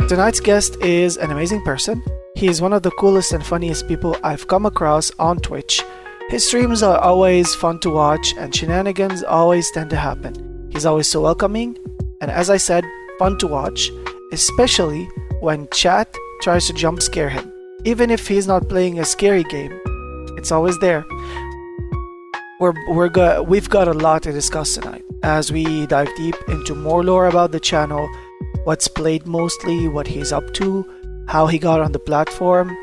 Tonight's guest is an amazing person. He is one of the coolest and funniest people I've come across on Twitch. His streams are always fun to watch and shenanigans always tend to happen. He's always so welcoming and, as I said, fun to watch, especially when chat tries to jump scare him. Even if he's not playing a scary game, it's always there. We've got a lot to discuss tonight as we dive deep into more lore about the channel, what's played mostly, what he's up to, how he got on the platform,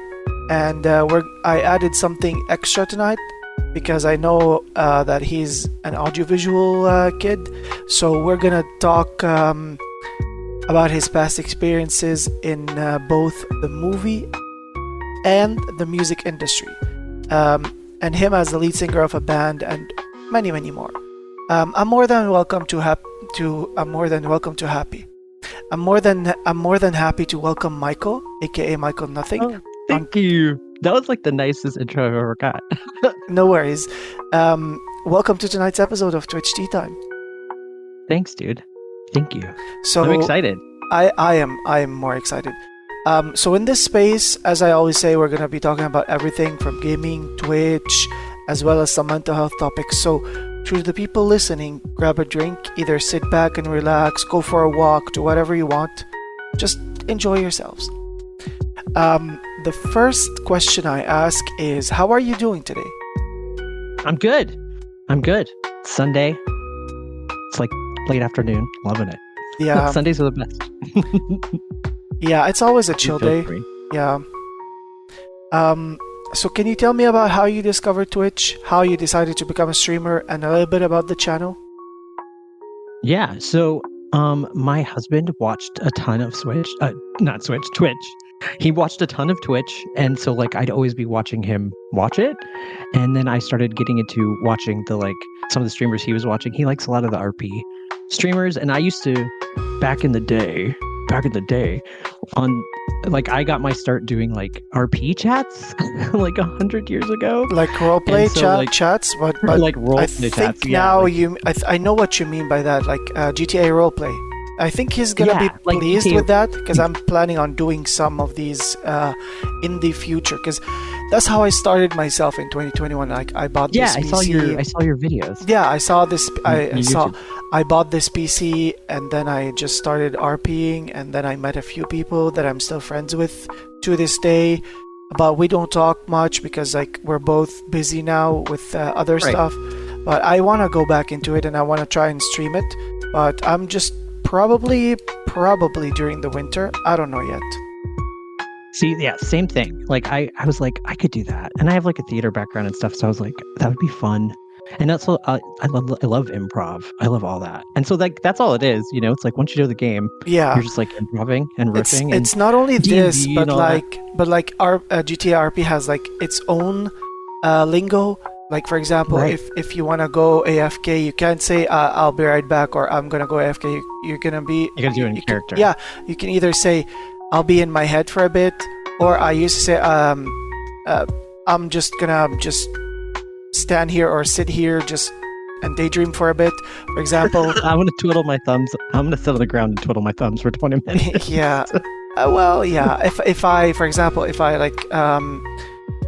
and I added something extra tonight because I know that he's an audiovisual kid, so we're gonna talk about his past experiences in both the movie and the music industry, and him as the lead singer of a band, and many, many more. I'm more than happy to welcome Michael, aka MichaelNothing. Oh, thank you. That was like the nicest intro I've ever got. No worries. Welcome to tonight's episode of Twitch Tea Time. Thanks, dude. Thank you. So I'm excited. I am more excited. So in this space, as I always say, we're gonna be talking about everything from gaming, Twitch, as well as some mental health topics. So to the people listening, grab a drink, either sit back and relax, go for a walk, do whatever you want. Just enjoy yourselves. The first question I ask is, how are you doing today? I'm good. It's Sunday. It's like late afternoon. Loving it. Yeah. Sundays are the best. Yeah, it's always a chill day. Free. Yeah. So can you tell me about how you discovered Twitch, how you decided to become a streamer, and a little bit about the channel? Yeah, so my husband watched a ton of Twitch. He watched a ton of Twitch, and so like I'd always be watching him watch it. And then I started getting into watching some of the streamers he was watching. He likes a lot of the RP streamers, and I used to back in the day on I got my start doing like RP chats like 100 years ago, like roleplay chats, but like roleplay chats. Now I know what you mean by that, like GTA roleplay. I think he's gonna be pleased with that because I'm planning on doing some of these in the future, because that's how I started myself in 2021. Like I bought this PC. I saw your videos. Yeah, I saw this. I bought this PC and then I just started RPing, and then I met a few people that I'm still friends with to this day. But we don't talk much because like we're both busy now with other stuff. But I want to go back into it and I want to try and stream it. But I'm just probably during the winter. I don't know yet. See, yeah, same thing. Like I was like, I could do that, and I have like a theater background and stuff, so I was like, that would be fun. And that's what I love improv. I love all that, and so like that's all it is. You know, it's like once you know the game, yeah, you're just like improving and riffing. It's not only this, D&D but like our GTA RP has like its own lingo. Like for example, if you want to go AFK, you can't say I'll be right back or I'm gonna go AFK. You're gonna do it in character. Yeah, you can either say I'll be in my head for a bit, or I used to say I'm just gonna stand here or sit here and daydream for a bit. For example, I'm gonna twiddle my thumbs. I'm gonna sit on the ground and twiddle my thumbs for 20 minutes. Yeah. Well, yeah. If I like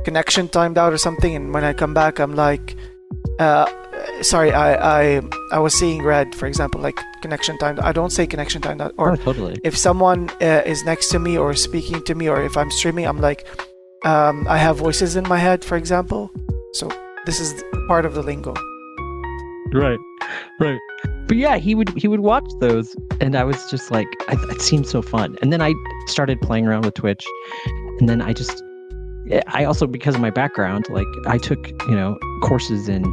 connection timed out or something, and when I come back I'm like sorry, I was seeing red, for example, like connection timed. I don't say connection timed out. Or totally. If someone is next to me or speaking to me, or if I'm streaming, I'm like I have voices in my head, for example. So this is part of the lingo. Right. But yeah, he would watch those, and I was just like, it seemed so fun. And then I started playing around with Twitch, and then I also, because of my background, like I took, courses in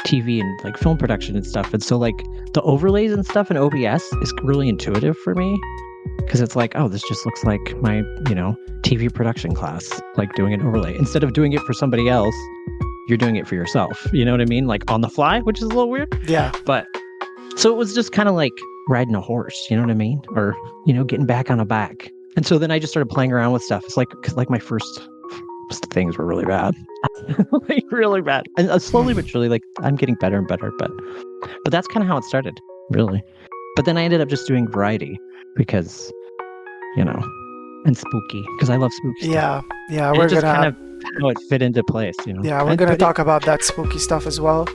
TV and like film production and stuff. And so like the overlays and stuff in OBS is really intuitive for me, because it's like, oh, this just looks like my, TV production class, like doing an overlay. Instead of doing it for somebody else, you're doing it for yourself. You know what I mean? Like on the fly, which is a little weird. Yeah. But So it was just kind of like riding a horse, you know what I mean? Or, you know, getting back on a back. And so then I just started playing around with stuff. It's like, cause like my first things were really bad, like really bad. And slowly but surely, like I'm getting better and better. But that's kind of how it started, really. But then I ended up just doing variety because, you know, and spooky because I love spooky stuff. Yeah, And we're it just gonna kind of how it fit into place, you know. yeah, we're gonna talk about that spooky stuff as well.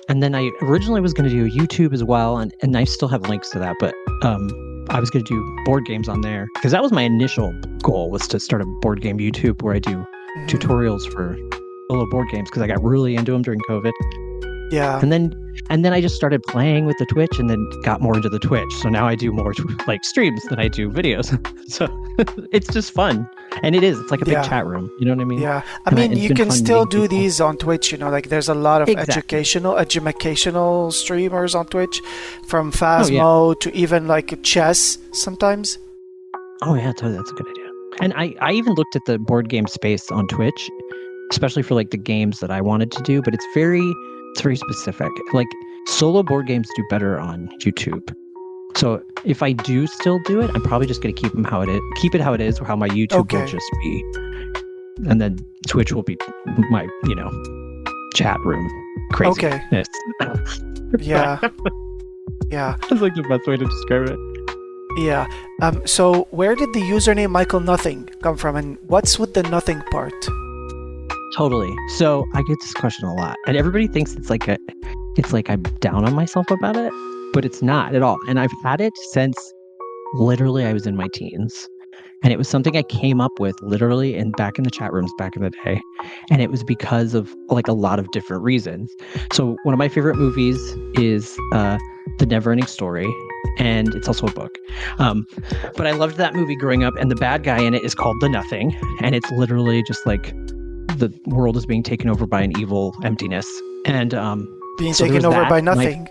And then I originally was going to do YouTube as well, and I still have links to that, but I was going to do board games on there because that was my initial goal, was to start a board game YouTube where I do tutorials for solo board games because I got really into them during COVID. Yeah. And then I just started playing with the Twitch and then got more into the Twitch. So now I do more like streams than I do videos. So it's just fun. And it's like a big chat room. You know what I mean? Yeah. I mean, you can still do these on Twitch, you know, like there's a lot of educational streamers on Twitch, from Phasmo to even like chess sometimes. Oh yeah, totally. That's a good idea. And I even looked at the board game space on Twitch, especially for like the games that I wanted to do, but it's very specific. Like solo board games do better on YouTube. So if I do still do it, I'm probably just going to keep it how it is, or how my YouTube will just be. And then Twitch will be my, you know, chat room craziness. Okay. Yeah. Yeah. That's like the best way to describe it. Yeah. So where did the username MichaelNothing come from, and what's with the nothing part? Totally. So I get this question a lot, and everybody thinks it's like I'm down on myself about it, but it's not at all. And I've had it since literally I was in my teens, and it was something I came up with literally back in the chat rooms back in the day, and it was because of like a lot of different reasons. So one of my favorite movies is The Never-Ending Story, and it's also a book. But I loved that movie growing up, and the bad guy in it is called The Nothing, and it's literally just like the world is being taken over by an evil emptiness, and being taken over by nothing.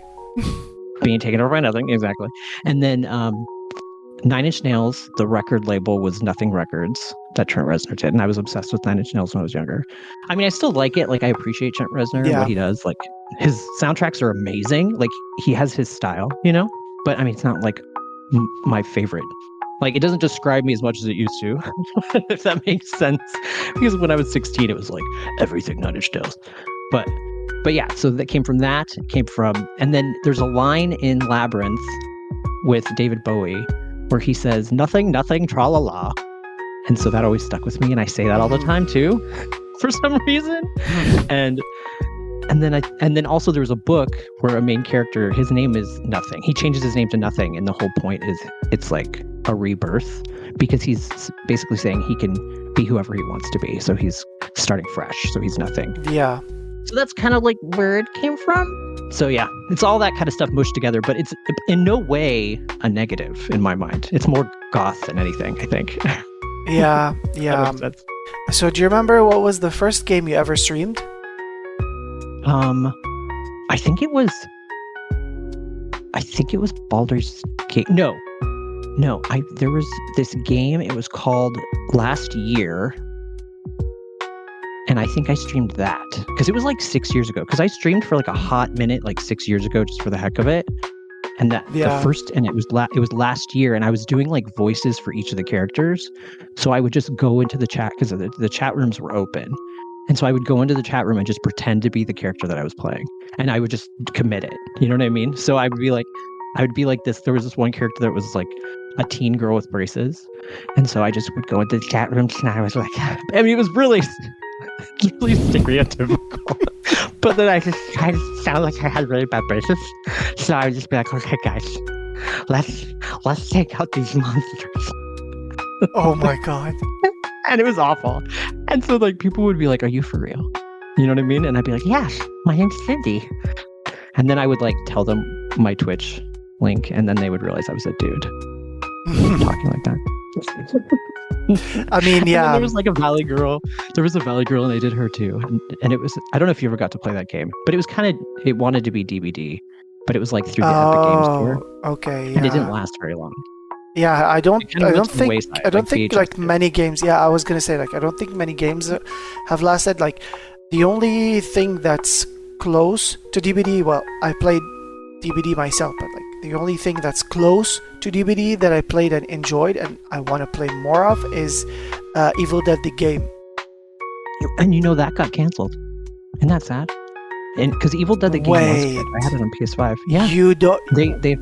Being taken over by nothing, exactly. And then 9 Inch Nails, the record label was Nothing Records that Trent Reznor did, and I was obsessed with 9 Inch Nails when I was younger. I mean, I still like it. Like, I appreciate Trent Reznor and what he does. Like, his soundtracks are amazing. Like, he has his style, you know. But I mean, it's not like my favorite. Like, it doesn't describe me as much as it used to, if that makes sense. Because when I was 16, it was like everything 9 Inch Nails. But yeah, so that came from that. It came from, and then there's a line in Labyrinth with David Bowie where he says, "Nothing, nothing, tra-la-la." And so that always stuck with me, and I say that all the time too, for some reason. And then also there was a book where a main character, his name is Nothing. He changes his name to Nothing, and the whole point is it's like a rebirth, because he's basically saying he can be whoever he wants to be. So he's starting fresh. So he's Nothing. Yeah. So that's kind of like where it came from. So yeah, it's all that kind of stuff mushed together, but it's in no way a negative in my mind. It's more goth than anything, I think. Yeah. So do you remember what was the first game you ever streamed? I think it was Baldur's Gate. No. There was this game. It was called Last Year, and I think I streamed that because it was like 6 years ago. Because I streamed for like a hot minute, like 6 years ago, just for the heck of it. And it was last year, and I was doing like voices for each of the characters. So I would just go into the chat because the chat rooms were open. And so I would go into the chat room and just pretend to be the character that I was playing. And I would just commit it. You know what I mean? So I would be like this. There was this one character that was like a teen girl with braces. And so I just would go into the chat rooms, and I was like, I mean, it was really stereotypical. But then I just kind of sound like I had really bad braces. So I would just be like, okay, guys, let's take out these monsters. Oh my God. And it was awful. And so like people would be like, "Are you for real?" You know what I mean? And I'd be like, "Yes, my name's Cindy." And then I would like tell them my Twitch link, and then they would realize I was a dude talking like that. I mean, yeah. There was like a Valley Girl. There was a Valley Girl, and I did her too. And it was, I don't know if you ever got to play that game, but it was it wanted to be DVD, but it was like through the Epic Games Store. Okay. And it didn't last very long. Yeah, I don't think like VHS many games. Yeah, I was gonna say, like, I don't think many games have lasted. Like, the only thing that's close to DVD. Well, I played DBD myself, but like the only thing that's close to DBD that I played and enjoyed and I want to play more of is Evil Dead the game. And that got canceled. Isn't that sad? And because Evil Dead the game was good. I had it on PS5. Yeah. You don't. They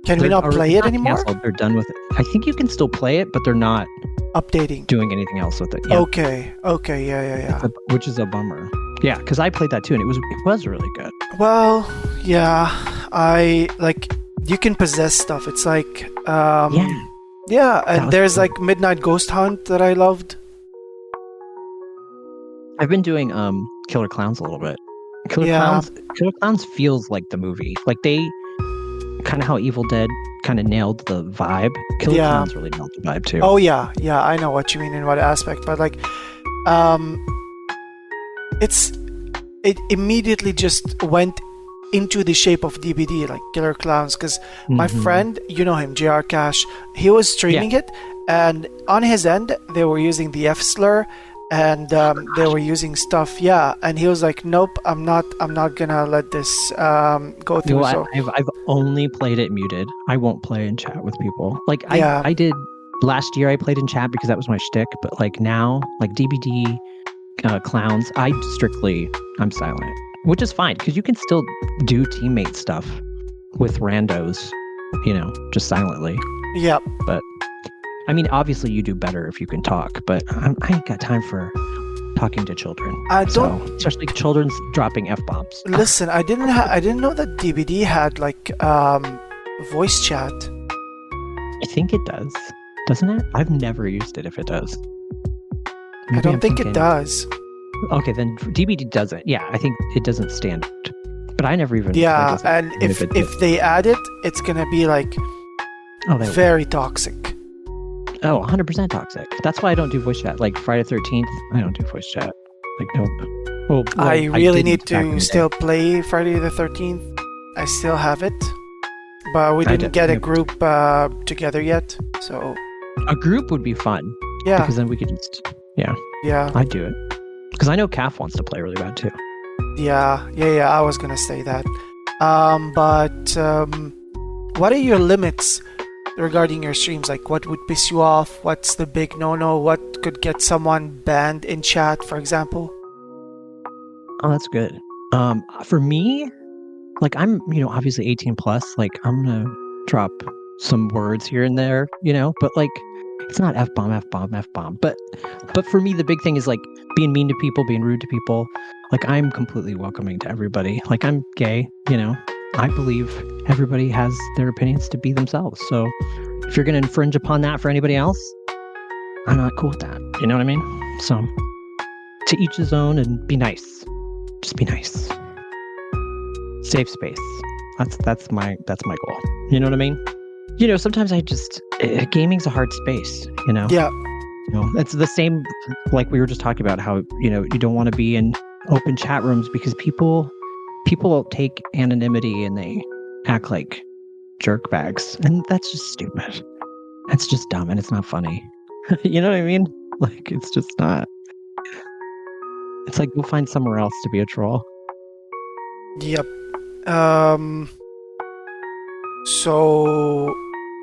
Can we not play it anymore? Canceled. They're done with it. I think you can still play it, but they're not updating, doing anything else with it. Yeah. Okay. Yeah. Which is a bummer. Yeah, because I played that too, and it was really good. Well, yeah, I like. You can possess stuff. It's like, yeah, and there's like Midnight Ghost Hunt that I loved. I've been doing Killer Clowns a little bit. Killer Clowns feels like the movie. Like they kind of how Evil Dead kind of nailed the vibe. Killer Clowns really nailed the vibe too. Oh yeah, I know what you mean in what aspect, but like, it immediately just went into the shape of DBD, like Killer Clowns, because my friend, you know him, JR Cash, he was streaming it, and on his end they were using the F slur, and they were using stuff, and he was like, nope, I'm not gonna let this go through. I've only played it muted. I won't play in chat with people. Like I did last year, I played in chat because that was my shtick, but like now, like DBD Clowns, I'm silent, which is fine because you can still do teammate stuff with randos, just silently. Yep. But I mean, obviously you do better if you can talk, but I ain't got time for talking to children. Especially children's dropping F-bombs. Listen, I didn't know that DBD had like voice chat. I think it does. Doesn't it? I've never used it if it does. I don't think it does. Okay, then DBD doesn't. Yeah, I think it doesn't stand out. But I never even... Yeah, and if they add it, it's going to be like very toxic. Oh, 100% toxic. That's why I don't do voice chat. Like Friday 13th, I don't do voice chat. Like, nope. Well, I really need to still play Friday the 13th. I still have it. But we didn't get a group together yet, so... A group would be fun. Yeah. Because then we could just... Yeah. I'd do it. Because I know Calf wants to play really bad too. Yeah, I was gonna say that. But what are your limits regarding your streams? Like, what would piss you off? What's the big no-no? What could get someone banned in chat, for example? Oh, that's good. For me, like I'm, obviously 18 plus. Like I'm gonna drop some words here and there, but like it's not F-bomb. But for me, the big thing is like being mean to people, being rude to people. Like I'm completely welcoming to everybody. Like I'm gay, I believe everybody has their opinions to be themselves. So if you're going to infringe upon that for anybody else, I'm not cool with that. You know what I mean? So to each his own, and be nice. Just be nice. Safe space. That's my goal. You know what I mean? Sometimes gaming's a hard space, Yeah. It's the same, like we were just talking about how, you don't want to be in open chat rooms because people take anonymity and they act like jerk bags. And that's just stupid. That's just dumb and it's not funny. You know what I mean? Like, it's just not. It's like, go find somewhere else to be a troll. Yep. So,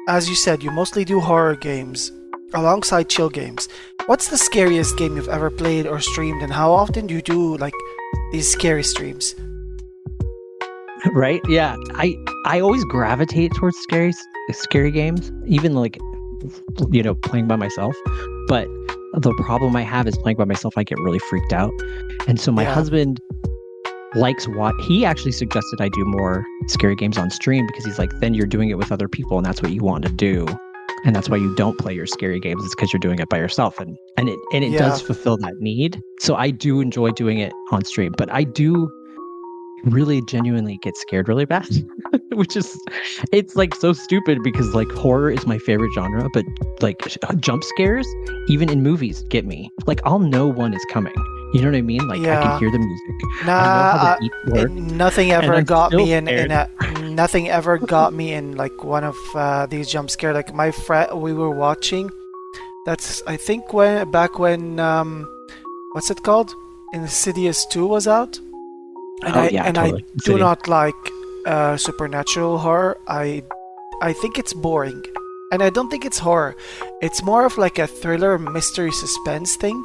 as you said, you mostly do horror games alongside chill games. What's the scariest game you've ever played or streamed, and how often do you do like these scary streams? Right? Yeah. I always gravitate towards scary games, even like playing by myself. But the problem I have is playing by myself, I get really freaked out. And so my husband likes what he actually suggested I do more scary games on stream, because he's like, then you're doing it with other people and that's what you want to do. And that's why you don't play your scary games, is because you're doing it by yourself. And it does fulfill that need. So I do enjoy doing it on stream, but I do really genuinely get scared really bad, which is, it's like so stupid because like horror is my favorite genre, but like jump scares, even in movies, get me. Like I'll know one is coming. You know what I mean? Like I can hear the music. Nothing ever got me nothing ever got me in like one of these jump scare. Like my friend, we were watching. That's I think back when what's it called? Insidious 2 was out. And I do not like supernatural horror, I think it's boring. And I don't think it's horror. It's more of like a thriller, mystery, suspense thing.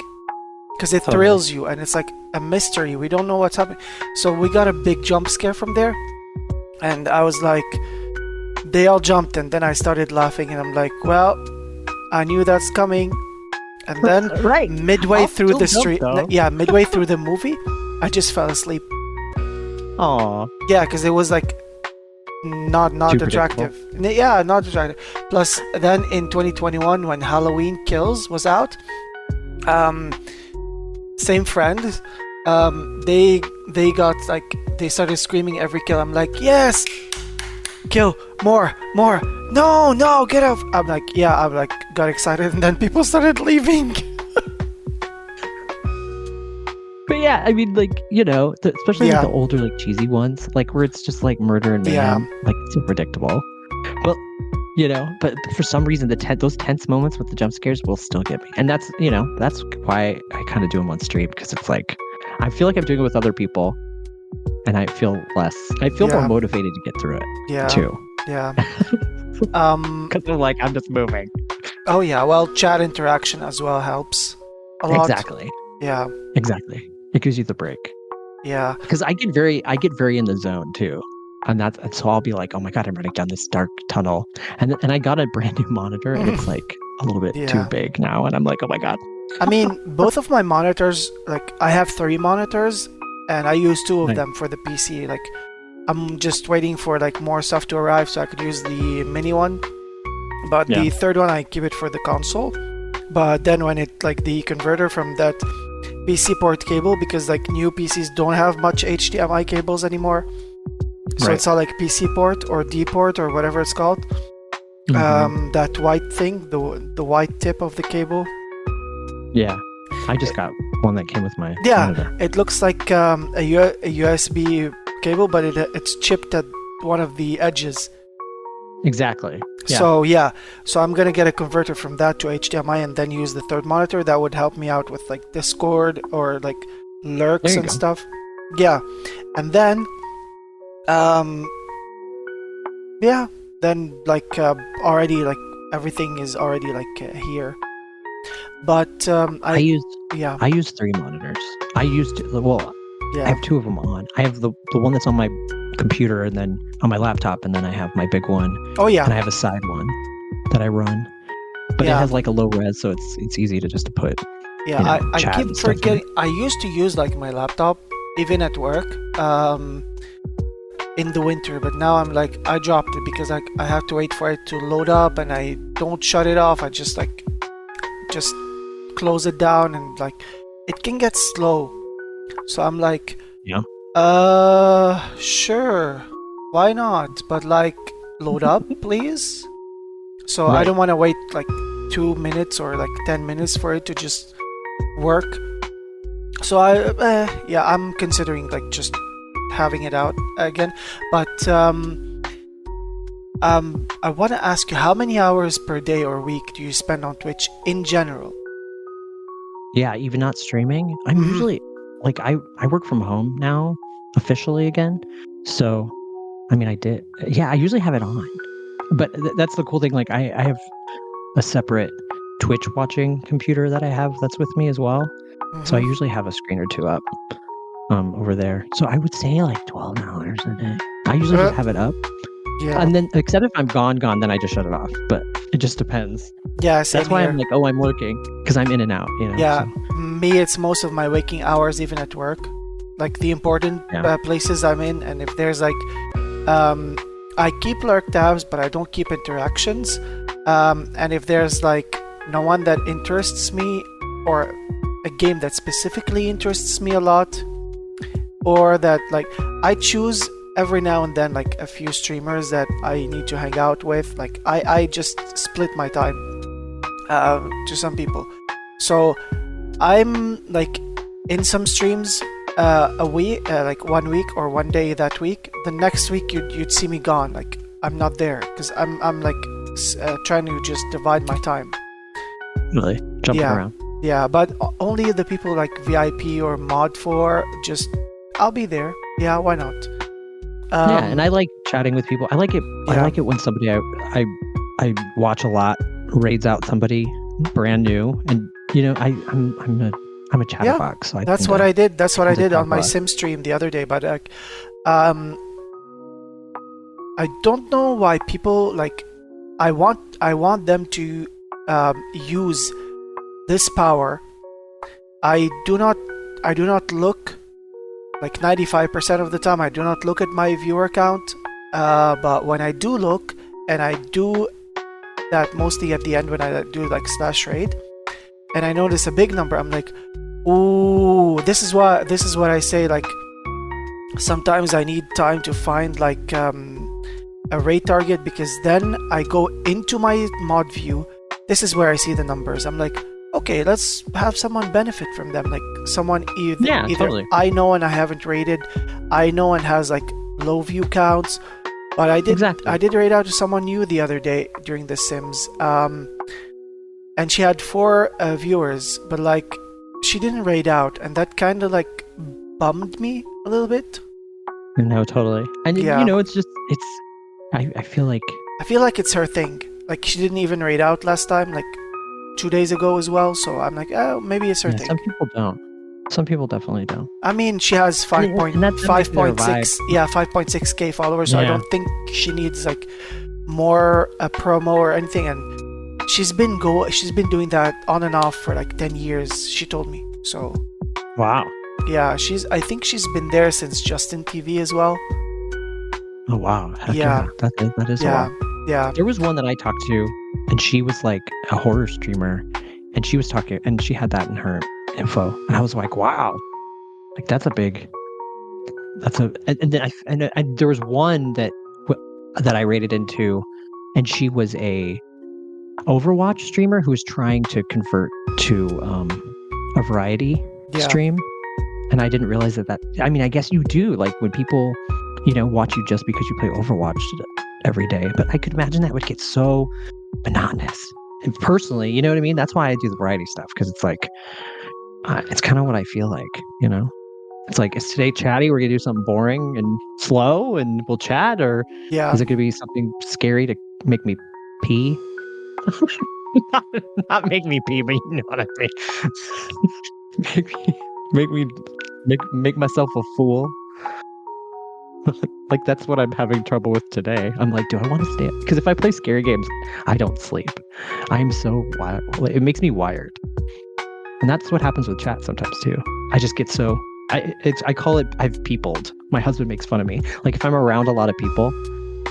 Because it thrills you, and it's like a mystery. We don't know what's happening. So we got a big jump scare from there. And I was like, they all jumped, and then I started laughing, and I'm like, well, I knew that's coming. And then midway through midway through the movie, I just fell asleep. Aw. Yeah, because it was like not attractive. Yeah, not attractive. Plus, then in 2021, when Halloween Kills was out, same friend, they got like, they started screaming every kill. I'm like, yes, kill more, no, get out. I'm like, got excited, and then people started leaving. But yeah, I mean, like, you know, especially with the older, like, cheesy ones, like, where it's just like murder and mayhem, like, it's so predictable. But, you know, but for some reason, those tense moments with the jump scares will still get me. And that's, you know, that's why I kind of do them on stream, because it's like, I feel like I'm doing it with other people, and I feel more motivated to get through it, too. Yeah. Because I'm like, I'm just moving. Oh, yeah. Well, chat interaction as well helps a lot. Exactly. Yeah. Exactly. It gives you the break. Yeah. Because I get very in the zone too. And so I'll be like, oh my God, I'm running down this dark tunnel. And I got a brand new monitor, and it's like a little bit too big now. And I'm like, oh my God. I mean, both of my monitors, like, I have 3 monitors, and I use 2 of them for the PC. Like, I'm just waiting for like more stuff to arrive so I could use the mini one. But the third one, I keep it for the console. But then when it, like, the converter from that PC port cable, because like new PCs don't have much HDMI cables anymore, so it's all like PC port or D port or whatever it's called. That white thing, the white tip of the cable. Yeah, I just got one that came with my monitor. It looks like a USB cable, but it's chipped at one of the edges. Exactly. Yeah. So I'm gonna get a converter from that to HDMI, and then use the third monitor. That would help me out with like Discord or like lurks and stuff. Yeah, and then then like already like everything is already like here. But I use 3 monitors. I have 2 of them on. I have the one that's on my computer, and then on my laptop, and then I have my big one. And I have a side one that I run, but it has like a low res, so it's easy to just put. I keep forgetting. I used to use like my laptop even at work in the winter, but now I'm like, I dropped it because I have to wait for it to load up, and I don't shut it off. I just close it down, and like it can get slow. So I'm like, sure, why not? But like, load up, please. So I don't want to wait like 2 minutes or like 10 minutes for it to just work. So I'm considering like just having it out again. But I want to ask you, how many hours per day or week do you spend on Twitch in general? Yeah, even not streaming. I'm usually like, I work from home now officially again. So, I mean, I usually have it on. But that's the cool thing. Like, I have a separate Twitch watching computer that I have that's with me as well. So I usually have a screen or 2 up over there. So I would say like 12 hours a day. I usually just have it up. Yeah. And then, except if I'm gone, then I just shut it off. But it just depends. Yeah, that's why I'm like, oh, I'm working, because I'm in and out. You know. Yeah, so. Me, it's most of my waking hours, even at work, like the important places I'm in. And if there's like, I keep lurk tabs, but I don't keep interactions. And if there's like no one that interests me, or a game that specifically interests me a lot, or that like I choose every now and then like a few streamers that I need to hang out with, like I just split my time to some people. So I'm like in some streams a week, like 1 week or 1 day that week. The next week you'd see me gone, like I'm not there, because I'm like trying to just divide my time. Really? Jumping around. Yeah, but only the people like VIP or Mod 4, just I'll be there. Yeah, why not? Yeah, and I like chatting with people. I like it. I Yeah. like it when somebody I watch a lot raids out somebody brand new, and I'm a chatterbox. So I That's tend what to, I did. That's what I tend to did talk on a my lot. sim stream the other day. But um, I don't know why people like. I want them to use this power. I do not. I do not look like 95% of the time. I do not look at my viewer count. But when I do look, and I do that mostly at the end when I do like slash raid, and I notice a big number, I'm like, ooh, this is what I say. Like sometimes I need time to find like a raid target, because then I go into my mod view. This is where I see the numbers. I'm like, okay, let's have someone benefit from them. Like someone either Totally. I know and I haven't raided, I know and has like low view counts. But Exactly. I did raid out to someone new the other day during the Sims, and she had 4 viewers, but like she didn't raid out, and that kind of like bummed me a little bit. No, totally. And Yeah, it's. I feel like I feel like it's her thing. Like she didn't even raid out last time, like 2 days ago as well. So I'm like, oh, maybe it's her yeah, thing. some people don't. Some people definitely don't. I mean, she has And that might be their vibe. 5.6k followers, so I Yeah. don't think she needs like more promo or anything. And she's been doing that on and off for like 10 years. She told me. So Wow. yeah, I think she's been there since Justin TV as well. Oh wow. Heck Yeah. That is a Yeah, lot. yeah, There was one that I talked to, and she was like a horror streamer, and she was talking, and she had that in her info, and I was like, wow, like that's a big. That's a and then there was one that I rated into, and she was a Overwatch streamer who was trying to convert to a variety yeah, stream, and I didn't realize that. I mean, I guess you do, like when people, watch you just because you play Overwatch every day. But I could imagine that would get so monotonous. And personally, you know what I mean? That's why I do the variety stuff, because it's like it's kind of what I feel like. It's like, is today chatty? We're gonna do something boring and slow, and we'll chat, or yeah, is it gonna be something scary to make me pee? not, not make me pee, but you know what I mean. make me, make me, make myself a fool. Like that's what I'm having trouble with today. I'm like, do I want to stay? Because if I play scary games, I don't sleep. I'm so wired. It makes me wired, and that's what happens with chat sometimes too. I just get so. I call it I've peopled. My husband makes fun of me. Like if I'm around a lot of people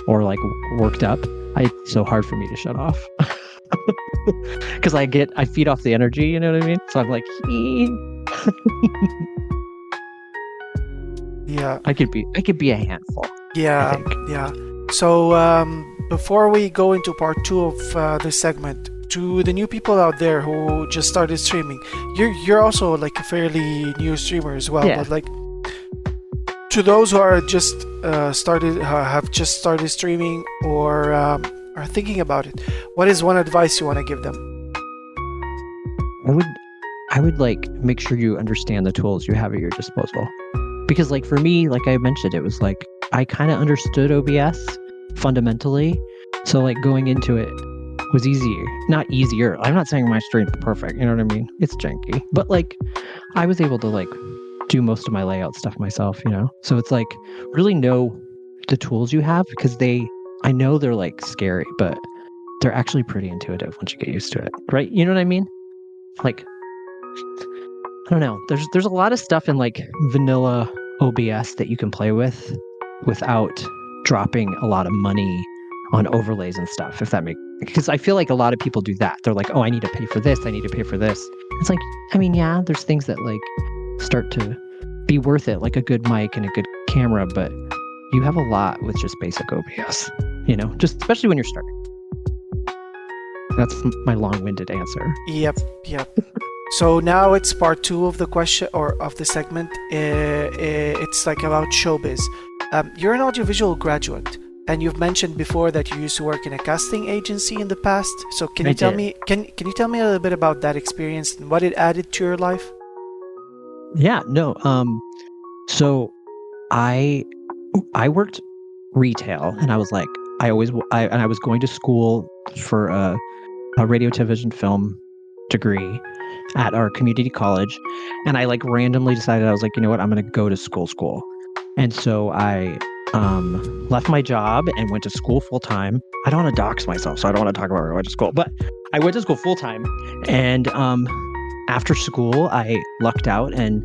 or like worked up, it's so hard for me to shut off. Because I feed off the energy, you know what I mean? So I'm like, yeah, I could be a handful. I yeah, think. yeah. So before we go into part 2 of this segment, to the new people out there who just started streaming, you're also like a fairly new streamer as well. Yeah. But like to those who are just have just started streaming, or are thinking about it, what is one advice you want to give them? I would like make sure you understand the tools you have at your disposal. Because like for me, like I mentioned, it was like I kind of understood OBS fundamentally. So like going into it was easier. Not easier. I'm not saying my stream's perfect, you know what I mean? It's janky. But like I was able to like do most of my layout stuff myself. So it's like really know the tools you have, because I know they're like scary, but they're actually pretty intuitive once you get used to it. Right? You know what I mean? Like I don't know. There's a lot of stuff in like vanilla OBS that you can play with without dropping a lot of money on overlays and stuff, if that makes, because I feel like a lot of people do that. They're like, oh, I need to pay for this, I need to pay for this. It's like, I mean, yeah, there's things that like start to be worth it, like a good mic and a good camera, but you have a lot with just basic OBS, just especially when you're starting. That's my long-winded answer. Yep. So now it's part 2 of the question, or of the segment. It's like about showbiz. You're an audiovisual graduate, and you've mentioned before that you used to work in a casting agency in the past. So can you tell me a little bit about that experience and what it added to your life? Yeah, no. So I worked retail, and I was like, I was going to school for a radio, television, film degree at our community college, and I like randomly decided I was like, you know what, I'm going to go to school, and so I left my job and went to school full time. I don't want to dox myself, so I don't want to talk about where I went to school, but I went to school full time, and after school, I lucked out and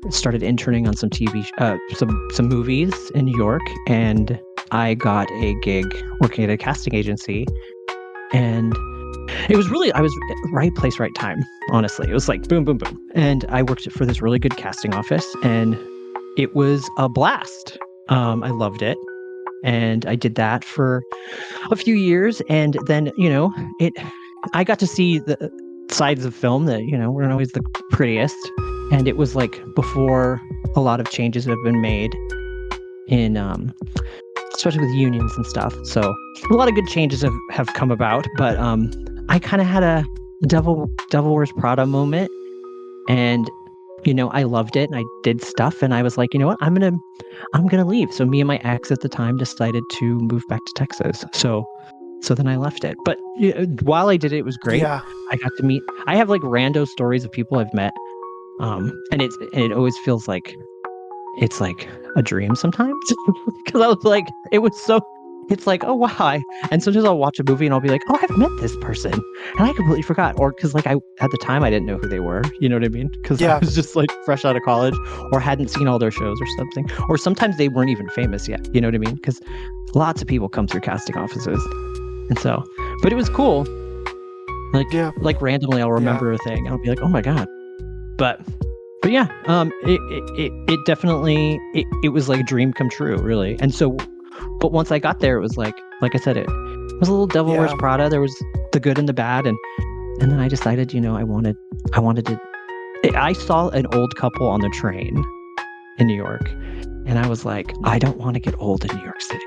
started interning on some some movies in New York, and I got a gig working at a casting agency, and it was really, I was right place, right time. Honestly, it was like boom, boom, boom, and I worked for this really good casting office, and it was a blast. I loved it, and I did that for a few years, and then I got to see the sides of film that weren't always the prettiest, and it was like before a lot of changes have been made in especially with unions and stuff, so a lot of good changes have come about, but I kind of had a Devil Wears Prada moment, and I loved it, and I did stuff, and I was like, you know what, I'm gonna leave. So me and my ex at the time decided to move back to Texas. So then I left it. But while I did it, it was great. Yeah. I got to meet. I have like rando stories of people I've met, and it always feels like it's like a dream sometimes, because I was like, it was so. It's like, oh wow, and sometimes I'll watch a movie and I'll be like, oh, I've met this person, and I completely forgot, or because like at the time I didn't know who they were, you know what I mean? Because I was just like fresh out of college, or hadn't seen all their shows or something, or sometimes they weren't even famous yet, you know what I mean? Because lots of people come through casting offices, and so, but it was cool. Like randomly I'll remember a thing, and I'll be like, oh my god, but yeah, it definitely it was like a dream come true, really, and so. But once I got there, it was like I said, it was a little Devil Wears Prada. There was the good and the bad, and then I decided, I wanted to. I saw an old couple on the train in New York, and I was like, I don't want to get old in New York City.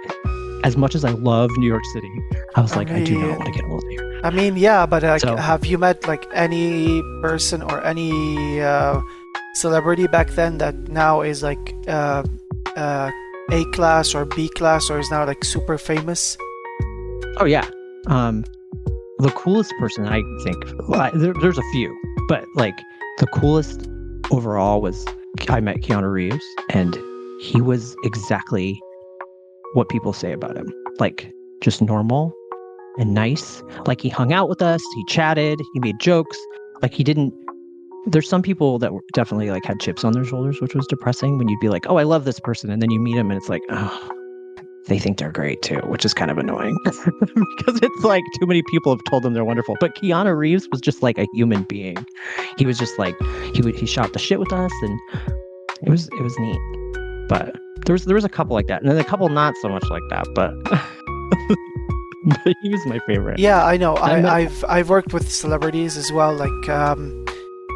As much as I love New York City, I was I do not want to get old here. I mean, yeah, but have you met like any person or any celebrity back then that now is like A class or B class, or is now like super famous? Oh yeah, the coolest person I think, there's a few, but like the coolest overall was I met Keanu Reeves, and he was exactly what people say about him, like just normal and nice. Like he hung out with us, he chatted, he made jokes, like he didn't. There's some people that were definitely like had chips on their shoulders, which was depressing when you'd be like, oh, I love this person. And then you meet them and it's like, oh, they think they're great too, which is kind of annoying because it's like too many people have told them they're wonderful. But Keanu Reeves was just like a human being. He was just like, he shot the shit with us, and it was neat. But there was a couple like that, and then a couple not so much like that, but but he was my favorite. Yeah, I know. I've worked with celebrities as well, like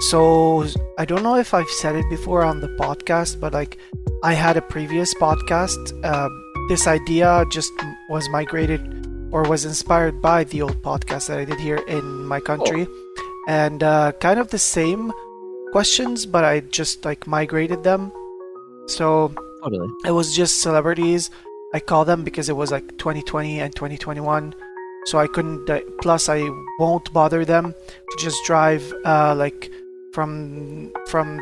so I don't know if I've said it before on the podcast, but like I had a previous podcast. This idea just was migrated or was inspired by the old podcast that I did here in my country, and kind of the same questions, but I just like migrated them. So totally. It was just celebrities. I call them because it was like 2020 and 2021. So I couldn't. Plus, I won't bother them to just drive like from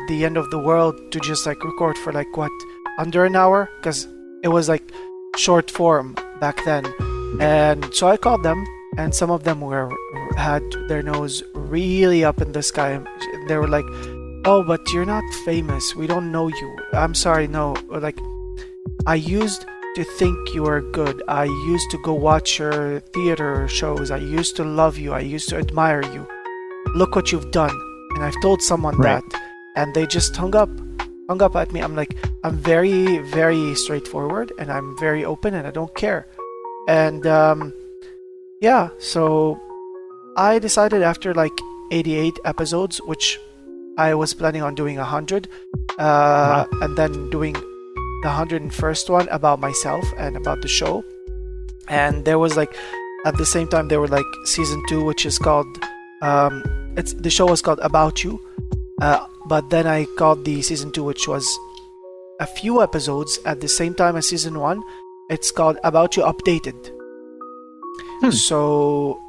the end of the world to just like record for like under an hour, because it was like short form back then. And so I called them, and some of them had their nose really up in the sky. They were like, "Oh, but you're not famous. We don't know you. I'm sorry, no. Like, I used to think you were good. I used to go watch your theater shows. I used to love you. I used to admire you. Look what you've done." And I've told someone that, and they just hung up at me. I'm like, I'm very, very straightforward, and I'm very open, and I don't care. And yeah, so I decided after like 88 episodes, which I was planning on doing 100, and then doing the 101st one about myself and about the show. And there was like, at the same time, there were like season 2, which is called the show was called About You, but then I called the season 2, which was a few episodes at the same time as season 1, It's called About You Updated. So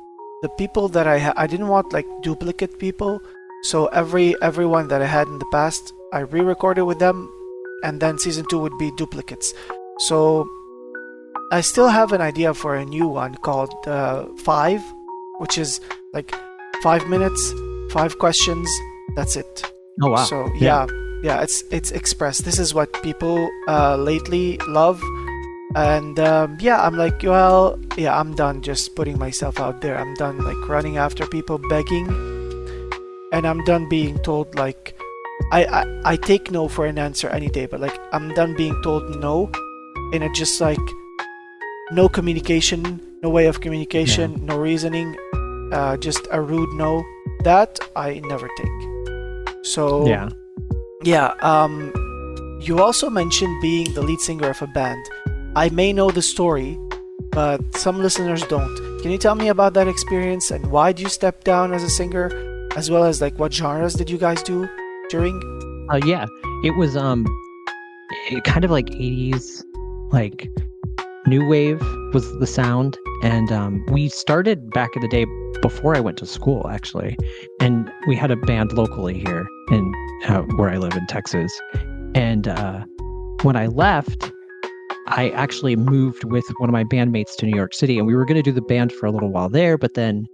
the people that I didn't want like duplicate people. So everyone that I had in the past, I re-recorded with them, and then season 2 would be duplicates. So I still have an idea for a new one called 5, which is like 5 minutes, 5 questions. That's it. Oh wow! So yeah, it's express. This is what people lately love, and I'm like, well, yeah, I'm done just putting myself out there. I'm done like running after people begging, and I'm done being told like, I take no for an answer any day, but like I'm done being told no, and it just like no communication, no way of communication, no reasoning, just a rude no. That I never take. So you also mentioned being the lead singer of a band. I may know the story, but some listeners don't. Can you tell me about that experience and why did you step down as a singer, as well as like what genres did you guys do during? It was kind of like 80s, like new wave was the sound, and we started back in the day before I went to school actually, and we had a band locally here in where I live in Texas, and when I left, I actually moved with one of my bandmates to New York City, and we were going to do the band for a little while there, but then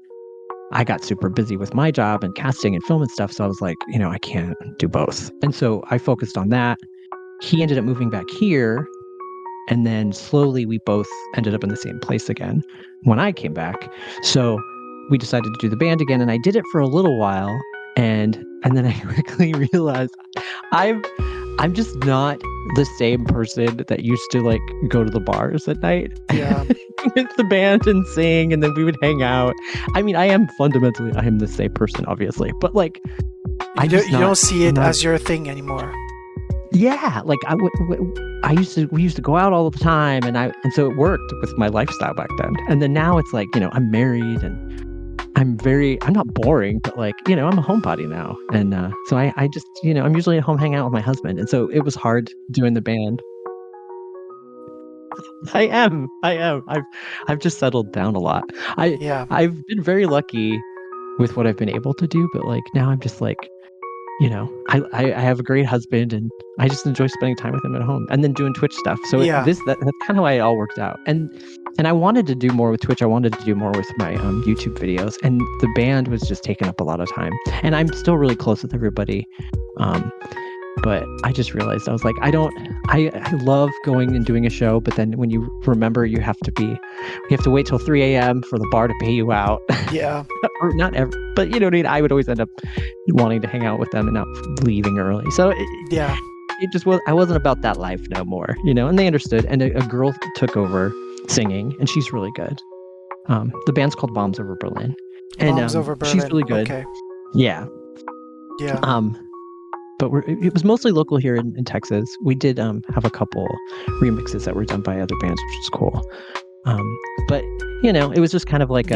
I got super busy with my job and casting and film and stuff, so I was like, I can't do both, and so I focused on that. He ended up moving back here, and then slowly we both ended up in the same place again when I came back. So we decided to do the band again, and I did it for a little while, and then I quickly realized I'm just not the same person that used to like go to the bars at night with the band and sing, and then we would hang out. I mean, I am the same person, obviously, but like you don't see it as your thing anymore. Yeah, like we used to go out all the time, and so it worked with my lifestyle back then. And then now it's like, I'm married, and I'm not boring, but like, I'm a homebody now. And so I just, I'm usually at home hanging out with my husband. And so it was hard doing the band. I am. I've just settled down a lot. I've been very lucky with what I've been able to do, but like now I'm just like, I have a great husband, and I just enjoy spending time with him at home, and then doing Twitch stuff. So that's kind of how it all worked out. And I wanted to do more with Twitch. I wanted to do more with my YouTube videos, and the band was just taking up a lot of time. And I'm still really close with everybody, but I just realized I was like, I love going and doing a show, but then when you remember you have to wait till 3 a.m. for the bar to pay you out. Yeah. Or not ever, but you know what I mean? I would always end up wanting to hang out with them and not leaving early. So it just was, I wasn't about that life no more, and they understood. And a girl took over singing, and she's really good. The band's called Bombs Over Berlin. And Bombs Over Berlin. She's really good. Okay. Yeah. But it was mostly local here in Texas. We did have a couple remixes that were done by other bands, which is cool. But it was just kind of like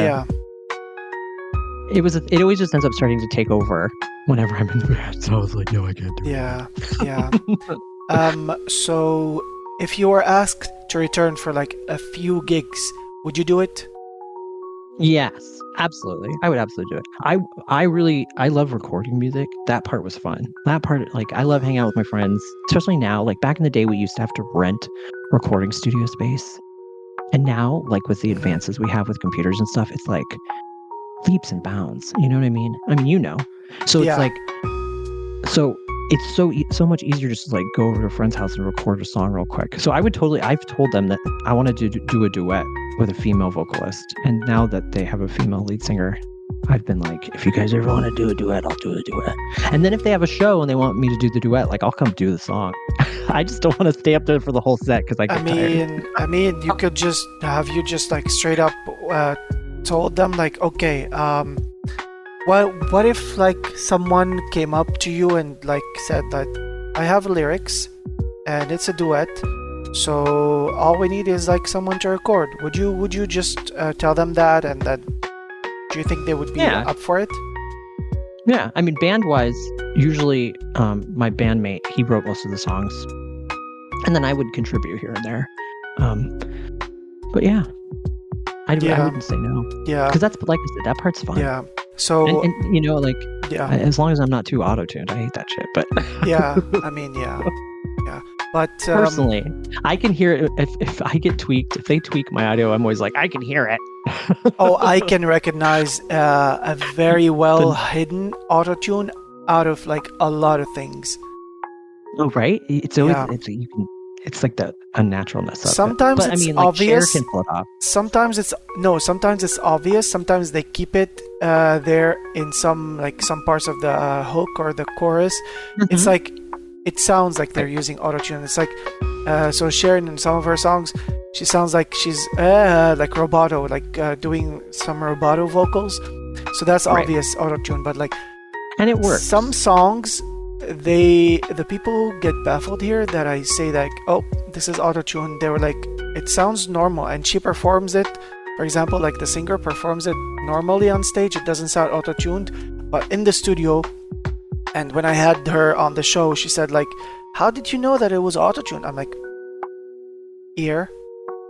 it always just ends up starting to take over whenever I'm in the band. So I was like, no, I can't do it. Yeah. So if you were asked to return for like a few gigs, would you do it? Yes, absolutely. I would absolutely do it. I love recording music. That part was fun. That part, like, I love hanging out with my friends, especially now. Like back in the day, we used to have to rent recording studio space. And now, like with the advances we have with computers and stuff, it's like leaps and bounds. You know what I mean? So it's like, so it's so much easier just to like go over to a friend's house and record a song real quick. So I've told them that I wanted to do a duet with a female vocalist. And now that they have a female lead singer, I've been like, if you guys ever want to do a duet, I'll do a duet. And then if they have a show and they want me to do the duet, like I'll come do the song. I just don't want to stay up there for the whole set because I get tired. I mean, you could just have you just like straight up told them like, okay, what if like someone came up to you and like said that I have lyrics and it's a duet, so all we need is like someone to record. Would you just tell them that, and then do you think they would be up for it? Yeah, I mean, band-wise, usually my bandmate, he wrote most of the songs, and then I would contribute here and there. But yeah, I Yeah. wouldn't say no. Yeah. Because that's, like I said, that part's fun. Yeah. So And you know, like, yeah. as long as I'm not too auto-tuned, I hate that shit. But Yeah. I mean, yeah. Yeah. But personally, I can hear it if I get tweaked. If they tweak my audio, I'm always like, I can hear it. oh, I can recognize a very well hidden auto tune out of like a lot of things. Oh, right. It's always Yeah. it's like the unnaturalness of Sometimes it. But it's I mean, like, obvious. Cher can pull it off. Sometimes it's obvious. Sometimes they keep it there in some parts of the hook or the chorus. It's Mhm. like it sounds like they're using autotune. It's like so Sharon in some of her songs, she sounds like she's like roboto, like doing some roboto vocals. So that's Right. obvious autotune. But like And it works. some songs, the people get baffled here that I say like, oh, this is autotune. They were like, it sounds normal, and she performs it. For example, like the singer performs it normally on stage, it doesn't sound auto-tuned, but in the studio, and when I had her on the show, she said like, how did you know that it was auto-tuned? I'm like, ear,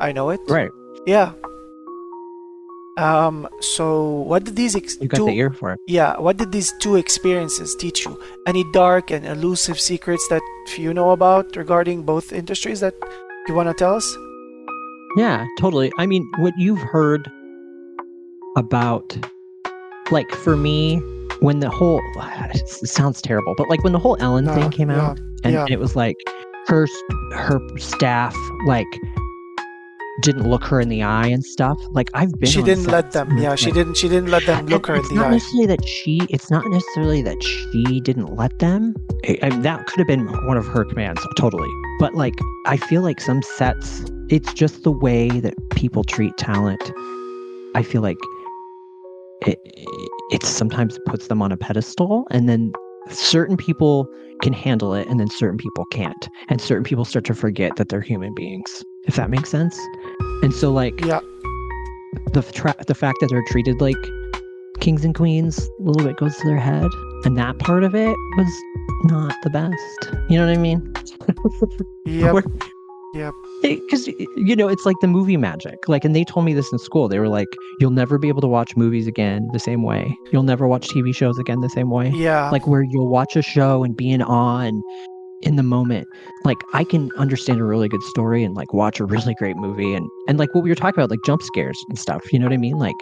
I know it. Right. Yeah. So what did these You got the ear for it. yeah, what did these two experiences teach you? Any dark and elusive secrets that you know about regarding both industries that you want to tell us? Yeah, totally. I mean, what you've heard about, like, for me, when the whole, it sounds terrible, but like when the whole Ellen No, thing came yeah, out, and yeah. it was like her staff, like, didn't look her in the eye and stuff. Like, I've been She on didn't let sets them. where Yeah, it's she like, didn't let them look her in it's the not eye. necessarily that it's not necessarily that she didn't let them. That could have been one of her commands, totally. But like, I feel like some sets, it's just the way that people treat talent. I feel like it sometimes puts them on a pedestal, and then certain people can handle it, and then certain people can't, and certain people start to forget that they're human beings, if that makes sense. And so, like, Yeah, the fact that they're treated like kings and queens, a little bit goes to their head, and that part of it was not the best. You know what I mean? yep, yep. Because, you know, it's like the movie magic. Like, and they told me this in school. They were like, you'll never be able to watch movies again the same way. You'll never watch TV shows again the same way. Yeah, Like, where you'll watch a show and be in awe and in the moment. Like, I can understand a really good story and like watch a really great movie and like what we were talking about, like jump scares and stuff. You know what I mean? Like,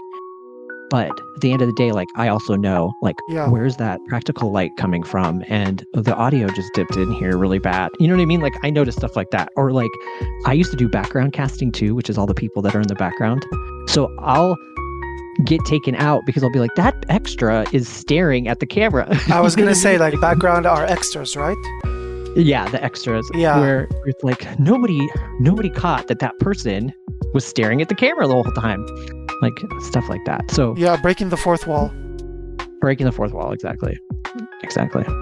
but at the end of the day, like, I also know, like, yeah, where's that practical light coming from? And the audio just dipped in here really bad. You know what I mean? Like, I notice stuff like that. Or like, I used to do background casting too, which is all the people that are in the background. So I'll get taken out because I'll be like, that extra is staring at the camera. I was gonna say like background are extras, right? Yeah, the extras. Yeah. Where it's like nobody caught that person was staring at the camera the whole time. Like, stuff like that. So Yeah, breaking the fourth wall. breaking the fourth wall, exactly.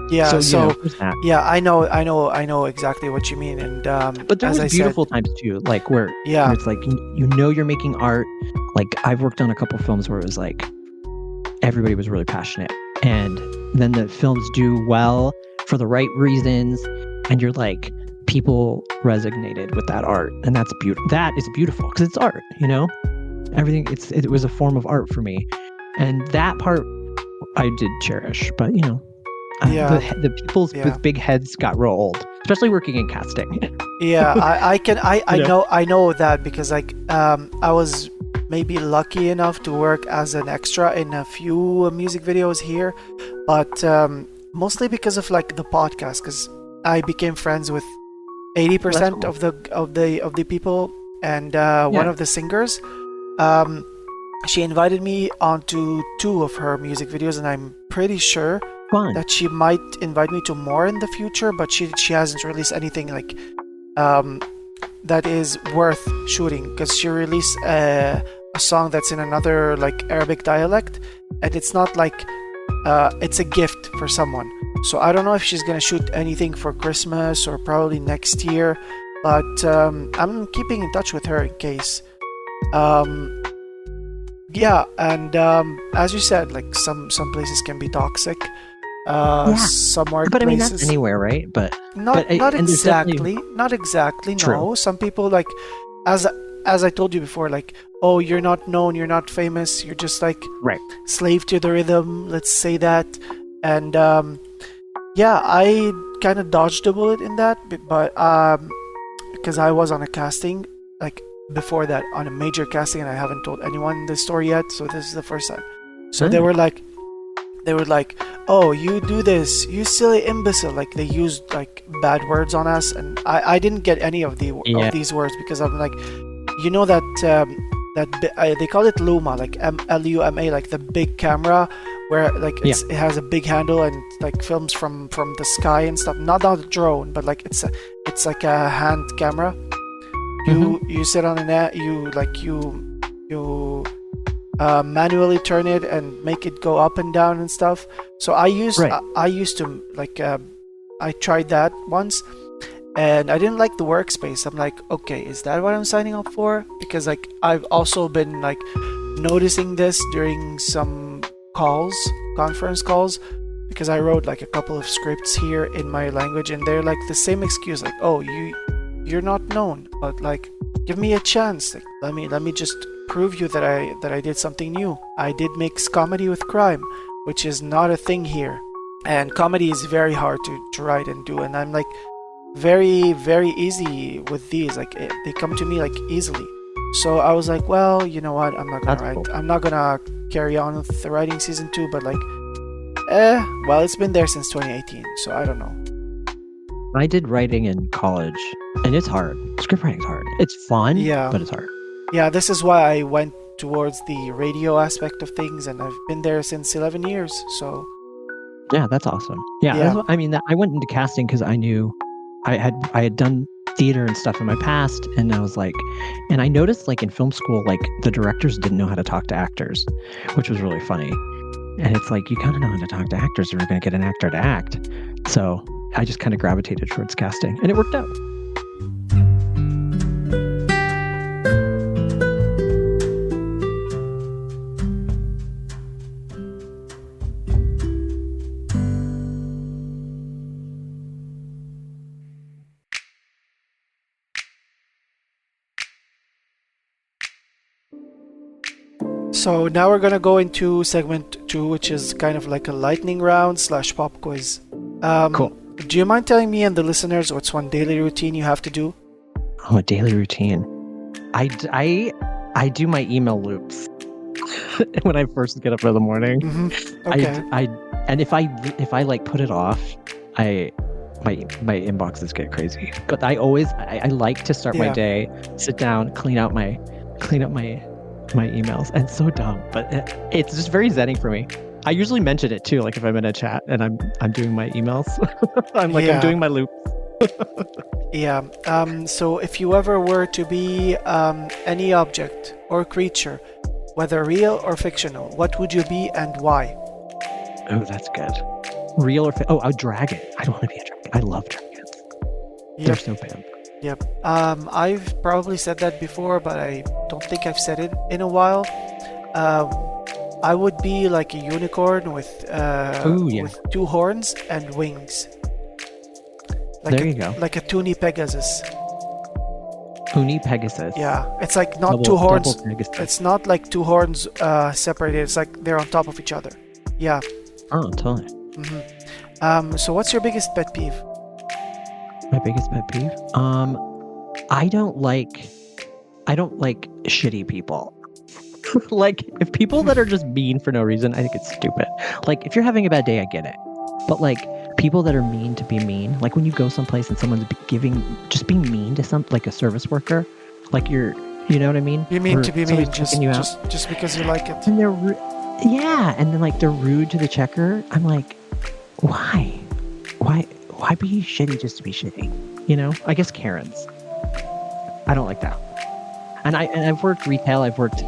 Yeah, So, you know, there's that. yeah, I know exactly what you mean, and But there as I was said, beautiful times too, like where yeah, it's like you know you're making art. Like, I've worked on a couple films where it was like everybody was really passionate, and then the films do well for the right reasons, and you're like, people resonated with that art, and that's beautiful. That is beautiful because it's art, you know. Everything, it was a form of art for me, and that part I did cherish. But you know, Yeah. the people Yeah. with big heads got real old, especially working in casting. yeah. I You know? know that because like I was maybe lucky enough to work as an extra in a few music videos here, but mostly because of like the podcast, because I became friends with 80% cool. of the people, and one Yeah. of the singers. She invited me onto 2 of her music videos, and I'm pretty sure Fun. that she might invite me to more in the future, but she hasn't released anything like that is worth shooting, because she released a song that's in another like Arabic dialect, and it's not like it's a gift for someone. So I don't know if she's gonna shoot anything for Christmas or probably next year, but I'm keeping in touch with her in case. Yeah, and as you said, like some places can be toxic. Some workplaces. But I mean, that's anywhere, right? But not and there's exactly, not exactly. True. No, some people like as as I told you before, like, oh, you're not known, you're not famous, you're just like Right. slave to the rhythm, let's say that. And yeah, I kind of dodged a bullet in that, but because I was on a casting, like before that, on a major casting, and I haven't told anyone the story yet, so this is the first time. So they were like, oh, you do this, you silly imbecile. Like they used like bad words on us, and I didn't get any of these words because I'm like, you know that they call it Luma, like Luma, like the big camera where like it has a big handle and like films from the sky and stuff. Not a drone, but like it's like a hand camera. You sit on you manually turn it and make it go up and down and stuff. So I used to like I tried that once, and I didn't like the workspace. I'm like, okay, is that what I'm signing up for? Because like I've also been like noticing this during some conference calls, because I wrote like a couple of scripts here in my language, and they're like the same excuse, like, oh, you're not known, but like give me a chance, like let me just prove you that I did something new. I did mix comedy with crime, which is not a thing here, and comedy is very hard to write and do, and I'm like very, very easy with these, like they come to me like easily. So I was like, well, you know what, I'm not gonna write. Cool. I'm not gonna carry on with the writing season 2, but like well, it's been there since 2018, so I don't know. I did writing in college, and it's hard. Script writing's hard. It's fun, but it's hard. Yeah, this is why I went towards the radio aspect of things, and I've been there since 11 years, so... Yeah, that's awesome. Yeah. I mean, I went into casting because I knew I had done theater and stuff in my past, and I was like... And I noticed, like, in film school, like, the directors didn't know how to talk to actors, which was really funny. And it's like, you kind of know how to talk to actors if you're going to get an actor to act. So I just kind of gravitated towards casting, and it worked out. So now we're gonna go into segment 2, which is kind of like a lightning round / pop quiz. Cool. Do you mind telling me and the listeners what's one daily routine you have to do? Oh, a daily routine. I do my email loops when I first get up in the morning. Mm-hmm. Okay. And if I like put it off, my inboxes get crazy. But I like to start my day, sit down, clean up my emails. And it's so dumb, but it's just very zenning for me. I usually mention it too, like if I'm in a chat and I'm doing my emails. I'm doing my loop. Yeah. So if you ever were to be any object or creature, whether real or fictional, what would you be and why? Oh, that's good. Real or a dragon. I don't want to be a dragon. I love dragons. Yep. They're so bad. Yep. I've probably said that before, but I don't think I've said it in a while. I would be like a unicorn with 2 horns and wings. Like there you go. Like a Toonie Pegasus. Toonie Pegasus. Yeah, it's like not 2 horns. It's not like 2 horns separated. It's like they're on top of each other. Yeah. Oh, totally. Mm-hmm. So what's your biggest pet peeve? My biggest pet peeve? I don't like shitty people. Like, if people that are just mean for no reason, I think it's stupid. Like, if you're having a bad day, I get it. But like, people that are mean to be mean, like when you go someplace and someone's just being mean to like a service worker, like you know what I mean? You mean to be mean just because you like it. And and then like they're rude to the checker. I'm like, why be shitty just to be shitty? You know? I guess Karens. I don't like that. And I've worked retail, I've worked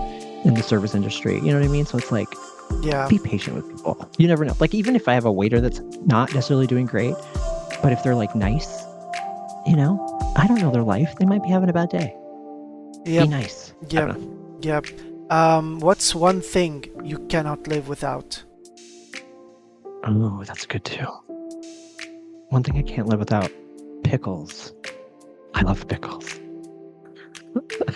in the service industry, you know what I mean? So it's like, be patient with people. You never know. Like, even if I have a waiter that's not necessarily doing great, but if they're like nice, you know, I don't know their life. They might be having a bad day. Yep. Be nice. Yep. What's one thing you cannot live without? Oh, that's good too. One thing I can't live without: pickles. I love pickles.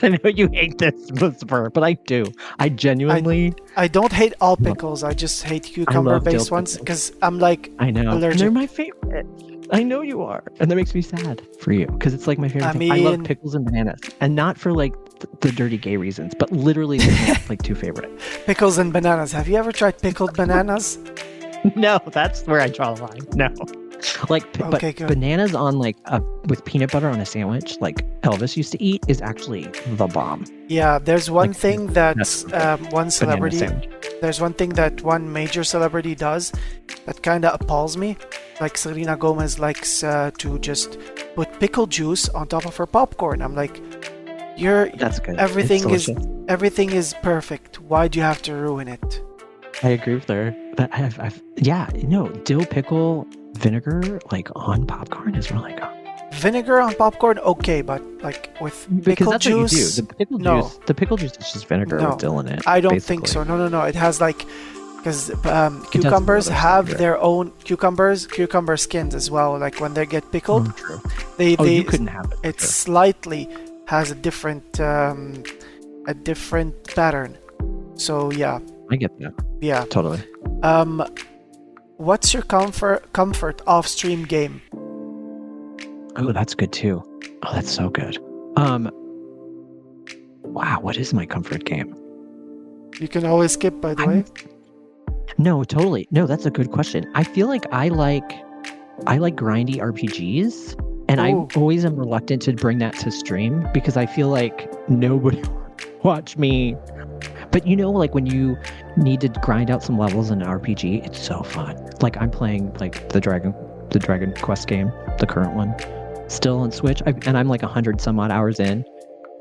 I know you hate this whisper, but I do. I genuinely. I don't hate all pickles. I just hate cucumber-based dill ones pickles. because I'm like I know. allergic. They're my favorite. I know you are, and that makes me sad for you because it's like my favorite thing. I love pickles and bananas, and not for like the dirty gay reasons, but literally they're my, like two favorite. Pickles and bananas. Have you ever tried pickled bananas? No, that's where I draw the line. No. Like, okay, but bananas on like with peanut butter on a sandwich, like Elvis used to eat, is actually the bomb. Yeah, there's one like, thing that one celebrity, there's one thing that one major celebrity does that kind of appalls me. Like Selena Gomez likes to just put pickle juice on top of her popcorn. I'm like, that's good. Everything is perfect. Why do you have to ruin it? I agree with her. But dill pickle vinegar like on popcorn is really good. Vinegar on popcorn, okay, but like with pickle that's juice, what you do. The pickle juice is just vinegar with dill in it. I don't think so. No. It has like because cucumbers have their own cucumber skins as well. Like when they get pickled, true. You couldn't have it. It slightly has a different pattern. So yeah. I get that. Yeah. Totally. What's your comfort off-stream game? Oh, that's good too. Oh, that's so good. Wow, what is my comfort game? You can always skip, by the way. No, totally. No, that's a good question. I feel like I like grindy RPGs, and I always am reluctant to bring that to stream because I feel like nobody watch me. But like when you need to grind out some levels in an RPG, it's so fun. Like I'm playing like the Dragon Quest game, the current one, still on Switch, and I'm like 100 some odd hours in.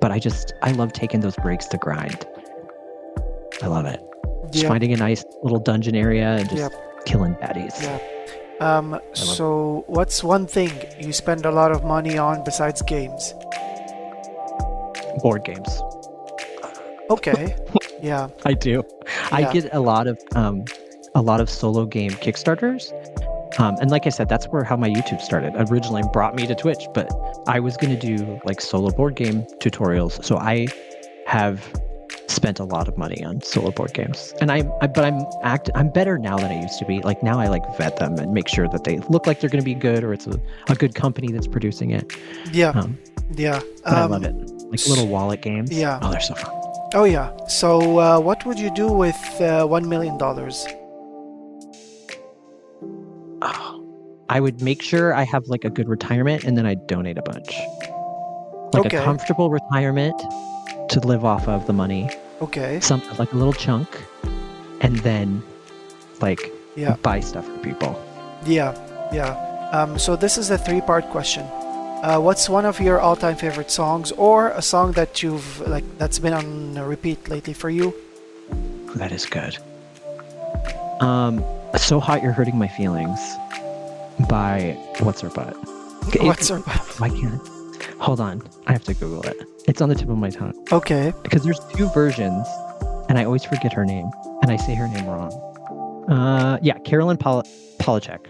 But I love taking those breaks to grind. I love it. Just finding a nice little dungeon area and just killing baddies. Yeah. So what's one thing you spend a lot of money on besides games? Board games. Okay. Yeah. I do. Yeah. I get a lot of solo game Kickstarters. And like I said, that's how my YouTube started. Originally brought me to Twitch, but I was going to do like solo board game tutorials. So I have spent a lot of money on solo board games. And I'm better now than I used to be. Like now I like vet them and make sure that they look like they're going to be good or it's a good company that's producing it. Yeah. But I love it. Like little wallet games. Yeah. Oh, they're so fun. Oh yeah. So what would you do with $1 million? Oh, I would make sure I have like a good retirement and then I'd donate a bunch. Like a comfortable retirement to live off of the money. Okay. Something like a little chunk and then like buy stuff for people. Yeah. So this is a 3-part question. What's one of your all-time favorite songs or a song that you've that's been on repeat lately for you? That is good. So Hot You're Hurting My Feelings by What's Her Butt. What's Her Butt? Why can't I? Hold on. I have to Google it. It's on the tip of my tongue. Okay. Because there's 2 versions and I always forget her name and I say her name wrong. Carolyn Polachek.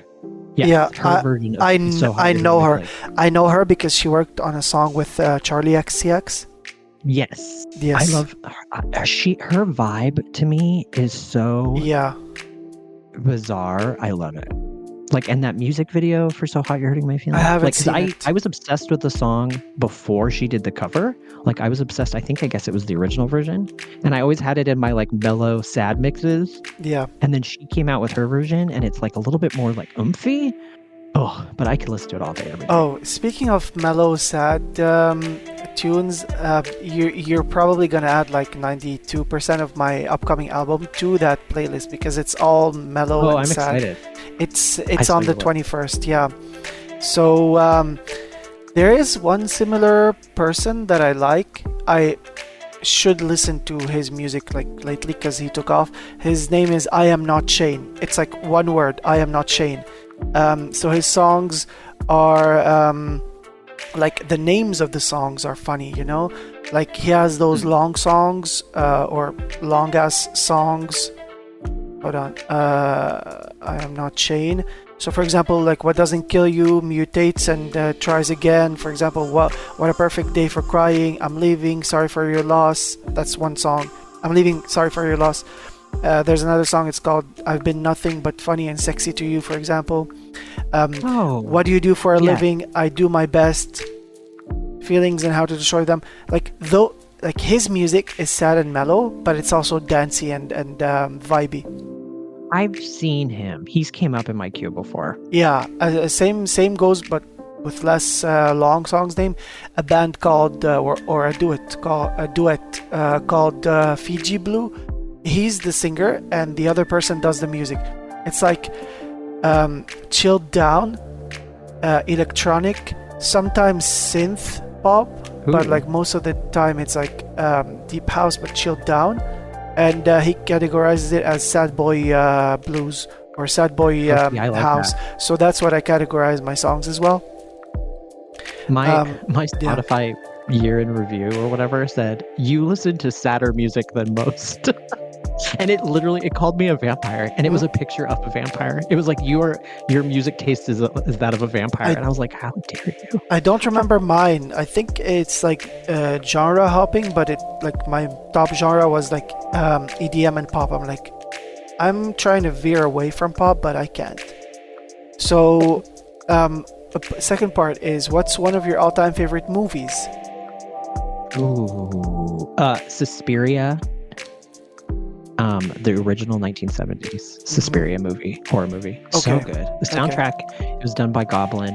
Yeah, I know her. Like. I know her because she worked on a song with Charlie XCX. Yes. I love her vibe to me is so bizarre. I love it. Like, and that music video for So Hot You're Hurting My Feelings. I haven't seen it. I was obsessed with the song before she did the cover. Like, I was obsessed. I guess it was the original version. And I always had it in my, like, mellow, sad mixes. Yeah. And then she came out with her version, and it's, like, a little bit more, like, oomphy. Oh, but I could listen to it all day, every day. Oh, speaking of mellow, sad tunes, you're probably going to add, like, 92% of my upcoming album to that playlist because it's all mellow and sad. I'm excited. It's on the 21st, yeah. So there is one similar person that I like. I should listen to his music like lately because he took off. His name is I Am Not Shane. It's like one word, I Am Not Shane. So his songs are like the names of the songs are funny, you know? Like he has those long songs or long ass songs. Hold on. I Am Not Shane. So, for example, like what doesn't kill you mutates and tries again. For example, what a perfect day for crying. I'm leaving. Sorry for your loss. That's one song. I'm leaving. Sorry for your loss. There's another song. It's called I've Been Nothing But Funny and Sexy to You, for example. What do you do for a living? I do my best. Feelings and how to destroy them. Like his music is sad and mellow, but it's also dancey and vibey. I've seen him. He's came up in my queue before. Yeah, same goes, but with less long songs. Name a band called or a duet called Fiji Blue. He's the singer, and the other person does the music. It's like chilled down, electronic, sometimes synth pop, but like most of the time it's like deep house but chilled down. And he categorizes it as sad boy blues or sad boy house. That. So that's what I categorize my songs as well. My Spotify year in review or whatever said, you listen to sadder music than most. And it called me a vampire, and it was a picture of a vampire. It was like your music taste is that of a vampire, and I was like, how dare you? I don't remember mine. I think it's like genre hopping, but it like my top genre was like EDM and pop. I'm like, I'm trying to veer away from pop, but I can't. So, the second part is, what's one of your all-time favorite movies? Ooh, Suspiria. The original 1970s Suspiria horror movie. Okay. So good. The soundtrack, it was done by Goblin,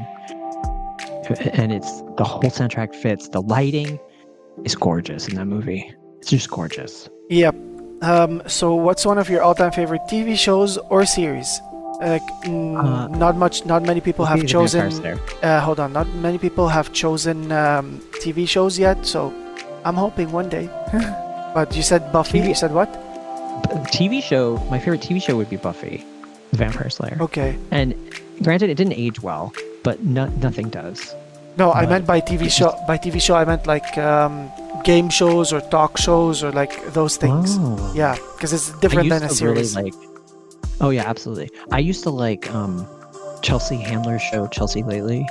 and the whole soundtrack fits. The lighting is gorgeous in that movie. It's just gorgeous. Yep. So what's one of your all-time favorite TV shows or series? Like, not many people have chosen. Hold on, not many people have chosen TV shows yet. So I'm hoping one day. But you said Buffy. You said what? TV show, my favorite TV show would be Buffy the Vampire Slayer. Okay. And granted, it didn't age well, but nothing does. No, I meant by TV show. By TV show, I meant like game shows or talk shows or like those things. Oh. Yeah, because it's different than a series. Really oh yeah, absolutely. I used to like Chelsea Handler's show, Chelsea Lately,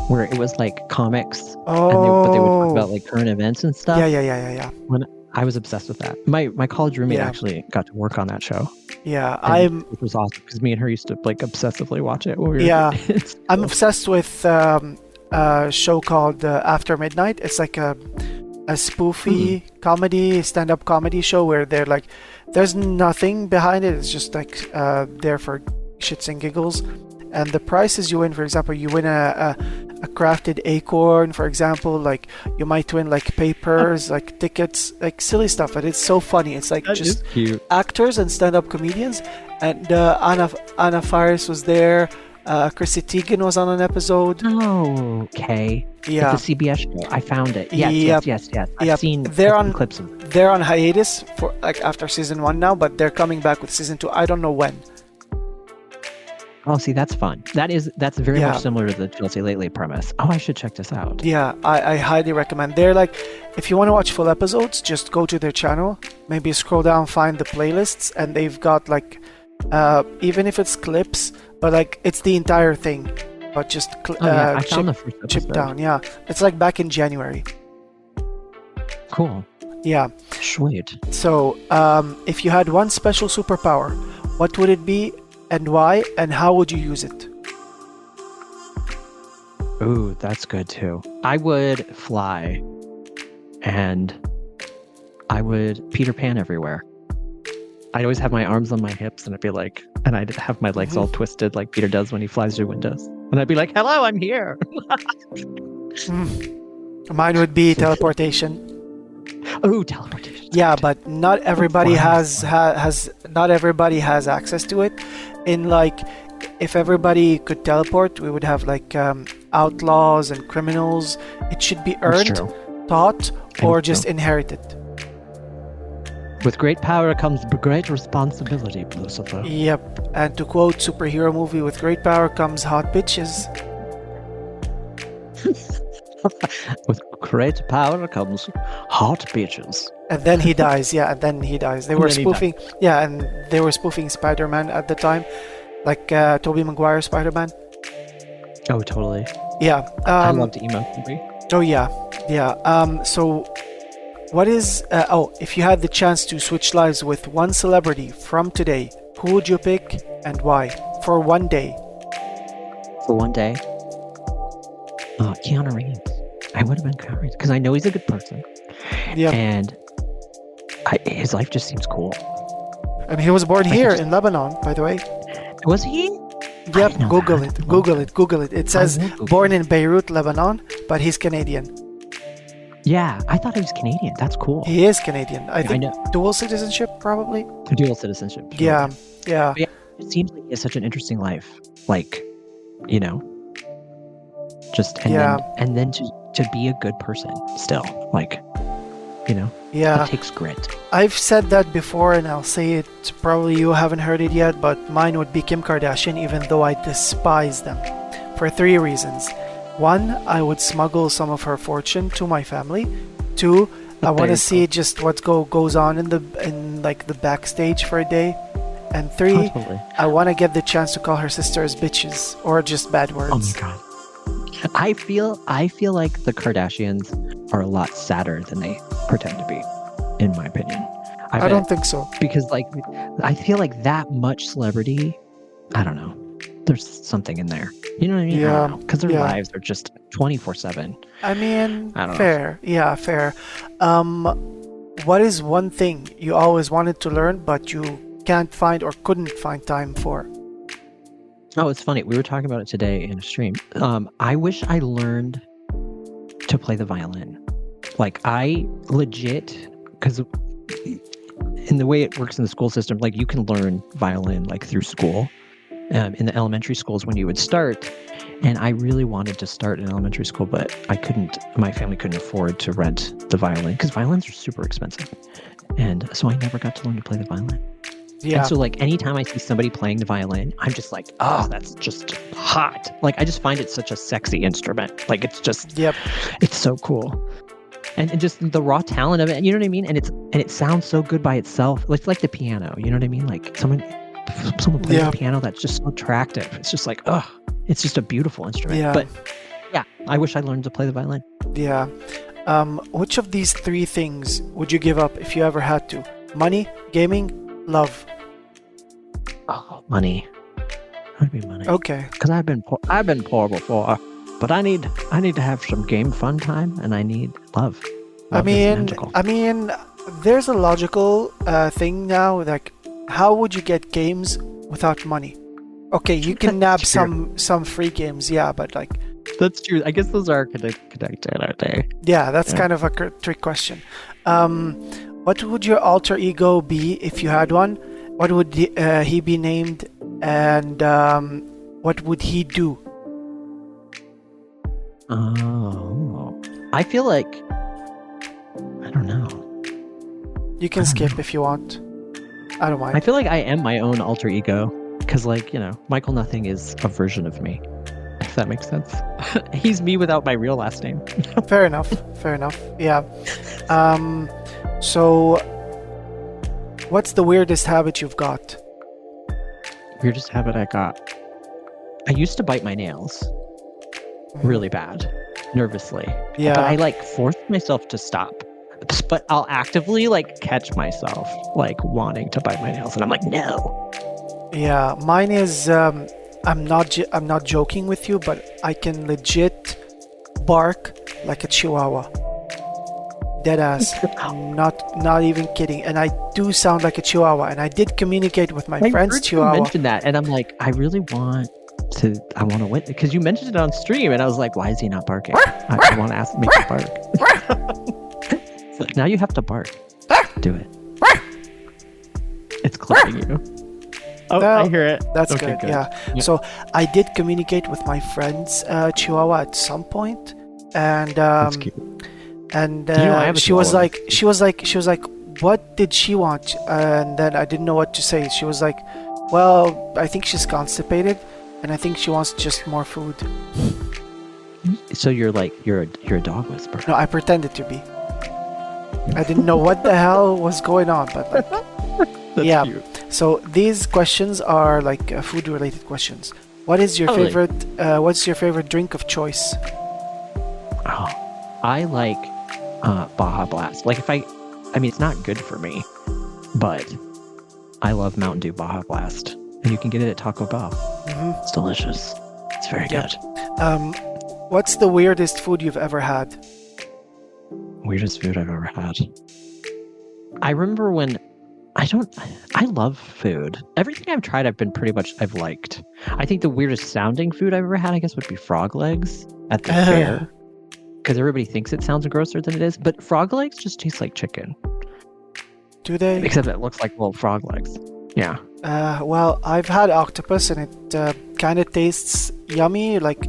where it was like comics, but they would talk about like current events and stuff. Yeah. When I was obsessed with that. My college roommate actually got to work on that show. Yeah, which was awesome because me and her used to like obsessively watch it. I'm obsessed with a show called After Midnight. It's like a spoofy comedy, stand-up comedy show where they're like, there's nothing behind it. It's just like there for shits and giggles. And the prizes you win, for example, you win a crafted acorn, for example, like you might win like papers, like tickets, like silly stuff. And it's so funny. It's like that just cute. Actors and stand-up comedians. And Anna Faris was there. Chrissy Teigen was on an episode. Oh, okay. Yeah. It's a CBS show. I found it. Yes. I've seen clips of it. They're on hiatus for like after season 1 now, but they're coming back with season 2. I don't know when. Oh, see, that's fun. That's very much similar to the Chelsea Lately premise. Oh, I should check this out. Yeah, I highly recommend. They're like, if you want to watch full episodes, just go to their channel, maybe scroll down, find the playlists, and they've got like, even if it's clips, but like it's the entire thing, but just I found the first episode. Chip down. Yeah, it's like back in January. Cool. Yeah. Sweet. So, if you had one special superpower, what would it be? And why, and how would you use it? Ooh, that's good too. I would fly, and I would Peter Pan everywhere. I'd always have my arms on my hips, and I'd have my legs all twisted like Peter does when he flies through windows. And I'd be like, hello, I'm here. Mine would be teleportation. Oh, teleportation. Yeah, but not everybody has access to it. In like, if everybody could teleport, we would have like outlaws and criminals. It should be earned, taught, or just inherited. With great power comes great responsibility, Lucifer. Yep, and to quote superhero movie, with great power comes hot bitches. With great power comes hot bitches. And then he dies. They were spoofing. Yeah, and they were spoofing Spider-Man at the time. like Tobey Maguire Spider-Man. Oh, totally. Yeah. I loved emo movie. Oh yeah, yeah. So, what is? If you had the chance to switch lives with one celebrity from today, who would you pick and why? For one day. For one day, Keanu Reeves. I would have been Keanu Reeves because I know he's a good person. Yeah. And his life just seems cool. And he was born here in Lebanon, by the way. Was he? Yep. Google it. It says born in Beirut, Lebanon, but he's Canadian. Yeah, I thought he was Canadian. That's cool. He is Canadian. I think know. dual citizenship, probably. Dual citizenship. Sure. Yeah. But yeah. It seems like he has such an interesting life. Like, you know, just and then to be a good person still, like, you know, it takes grit. I've said that before, and I'll say it. Probably you haven't heard it yet, but mine would be Kim Kardashian, even though I despise them, for 3 reasons. 1, I would smuggle some of her fortune to my family. 2, I want to see just what goes on in the backstage for a day. And 3, I want to get the chance to call her sisters bitches or just bad words. Oh my god. I feel like the Kardashians are a lot sadder than they pretend to be, in my opinion. I don't think so. Because like I feel like that much celebrity, I don't know. There's something in there. You know what I mean? Yeah. Because their lives are just 24/7. I mean, I don't fair. know. Yeah, fair. What is one thing you always wanted to learn but you can't find or couldn't find time for? Oh, it's funny. We were talking about it today in a stream. I wish I learned to play the violin. Like, I legit, because in the way it works in the school system, like, you can learn violin like through school. In the elementary schools when you would start, and I really wanted to start in elementary school, but I couldn't. My family couldn't afford to rent the violin because violins are super expensive, and so I never got to learn to play the violin. Yeah. And so, like, anytime I see somebody playing the violin, I'm just like, oh, that's just hot. Like, I just find it such a sexy instrument. Like, it's just, it's so cool. And just the raw talent of it, you know what I mean? And it sounds so good by itself. It's like the piano, you know what I mean? Like, someone plays the piano that's just so attractive. It's just like, oh, it's just a beautiful instrument. Yeah. But yeah, I wish I learned to play the violin. Yeah. Which of these 3 things would you give up if you ever had to? Money, gaming, love? Oh, money. I'd be money. Okay. Because I've been poor before, but I need to have some game fun time, and I need love. Love is magical. I mean, there's a logical thing now. Like, how would you get games without money? Okay, you can nab some free games, but like. That's true. I guess those are connected, aren't they? Yeah, that's kind of a trick question. What would your alter ego be if you had one? What would he be named, and what would he do? Oh, I feel like, I don't know. You can skip if you want. I don't mind. I feel like I am my own alter ego because, like, you know, MichaelNothing is a version of me. If that makes sense. He's me without my real last name. Fair enough. Yeah. So, what's the weirdest habit you've got? Weirdest habit I got. I used to bite my nails really bad, nervously. Yeah. But I like forced myself to stop. But I'll actively like catch myself like wanting to bite my nails, and I'm like, no. Yeah, mine is. I'm not joking with you, but I can legit bark like a chihuahua. Dead ass. I'm not even kidding. And I do sound like a chihuahua. And I did communicate with my friend's chihuahua. You mentioned that, and I'm like, I want to win because you mentioned it on stream, and I was like, why is he not barking? I want to make him bark. So now you have to bark. Do it. It's clipping you. Oh, I hear it. That's okay, good. Yeah. So I did communicate with my friend's chihuahua at some point, and that's cute. And she was like, what did she want? And then I didn't know what to say. She was like, well, I think she's constipated, and I think she wants just more food. So you're a dog whisperer. No, I pretended to be. I didn't know what the hell was going on, but like, That's cute. So these questions are like food-related questions. What is your Totally. favorite? What's your favorite drink of choice? Oh, I like Baja Blast. Like I mean, it's not good for me, but I love Mountain Dew Baja Blast, and you can get it at Taco Bell. Mm-hmm. It's delicious. It's very Yep. good. What's the weirdest food you've ever had? Weirdest food I've ever had. I remember when I love food. Everything I've tried, I've liked. I think the weirdest sounding food I've ever had, I guess, would be frog legs at the fair. Because everybody thinks it sounds grosser than it is, but frog legs just taste like chicken. Do they? Except it looks like little frog legs. Yeah. Well, I've had octopus, and it kind of tastes yummy, like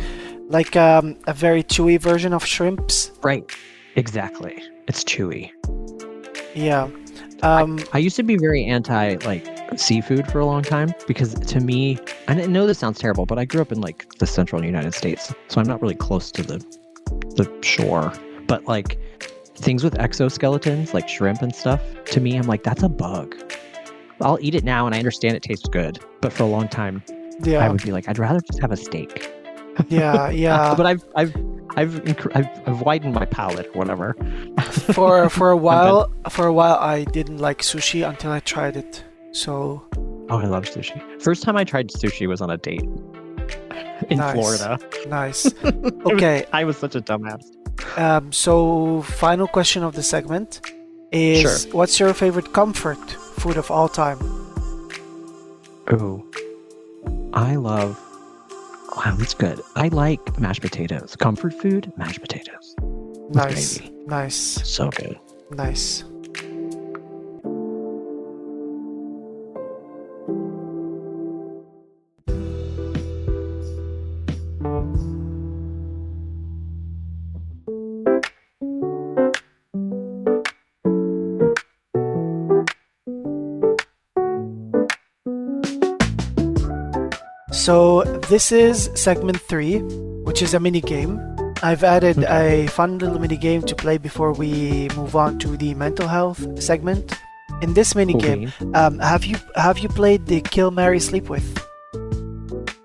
a very chewy version of shrimps. Right. Exactly. It's chewy. Yeah. I used to be very anti like seafood for a long time because to me, I know this sounds terrible, but I grew up in like the central United States, so I'm not really close to the shore. But like things with exoskeletons, like shrimp and stuff, to me, I'm like, that's a bug. I'll eat it now, and I understand it tastes good, but for a long time, Yeah. I would be like, I'd rather just have a steak. Yeah. Yeah. But I've widened my palate or whatever. For a while, I didn't like sushi until I tried it. So. Oh, I love sushi. First time I tried sushi was on a date in Nice. Florida. Nice. Okay. I was such a dumbass. So final question of the segment is: Sure. What's your favorite comfort food of all time? Ooh. Wow, that's good. I like mashed potatoes. Comfort food, mashed potatoes. with Nice. gravy. Nice. So good. Nice. So this is segment 3, which is a mini game. I've added a fun little mini game to play before we move on to the mental health segment. In this mini game, have you played the Kill, Marry, Sleep with?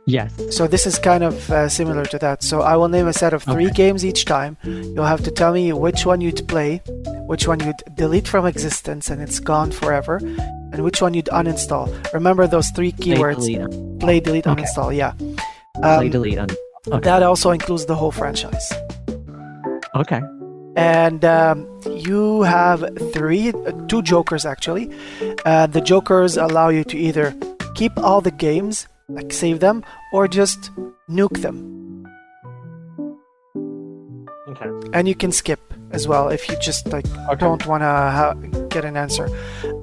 Yes. So this is kind of similar to that. So I will name a set of 3 games each time. You'll have to tell me which one you'd play, which one you'd delete from existence and it's gone forever, and which one you'd uninstall. Remember those 3 keywords: play, delete, Okay. uninstall. Yeah. Play, delete, okay. That also includes the whole franchise. Okay. And you have 2 jokers actually. The jokers allow you to either keep all the games, like save them, or just nuke them. Okay. And you can skip as well if you just like don't want to get an answer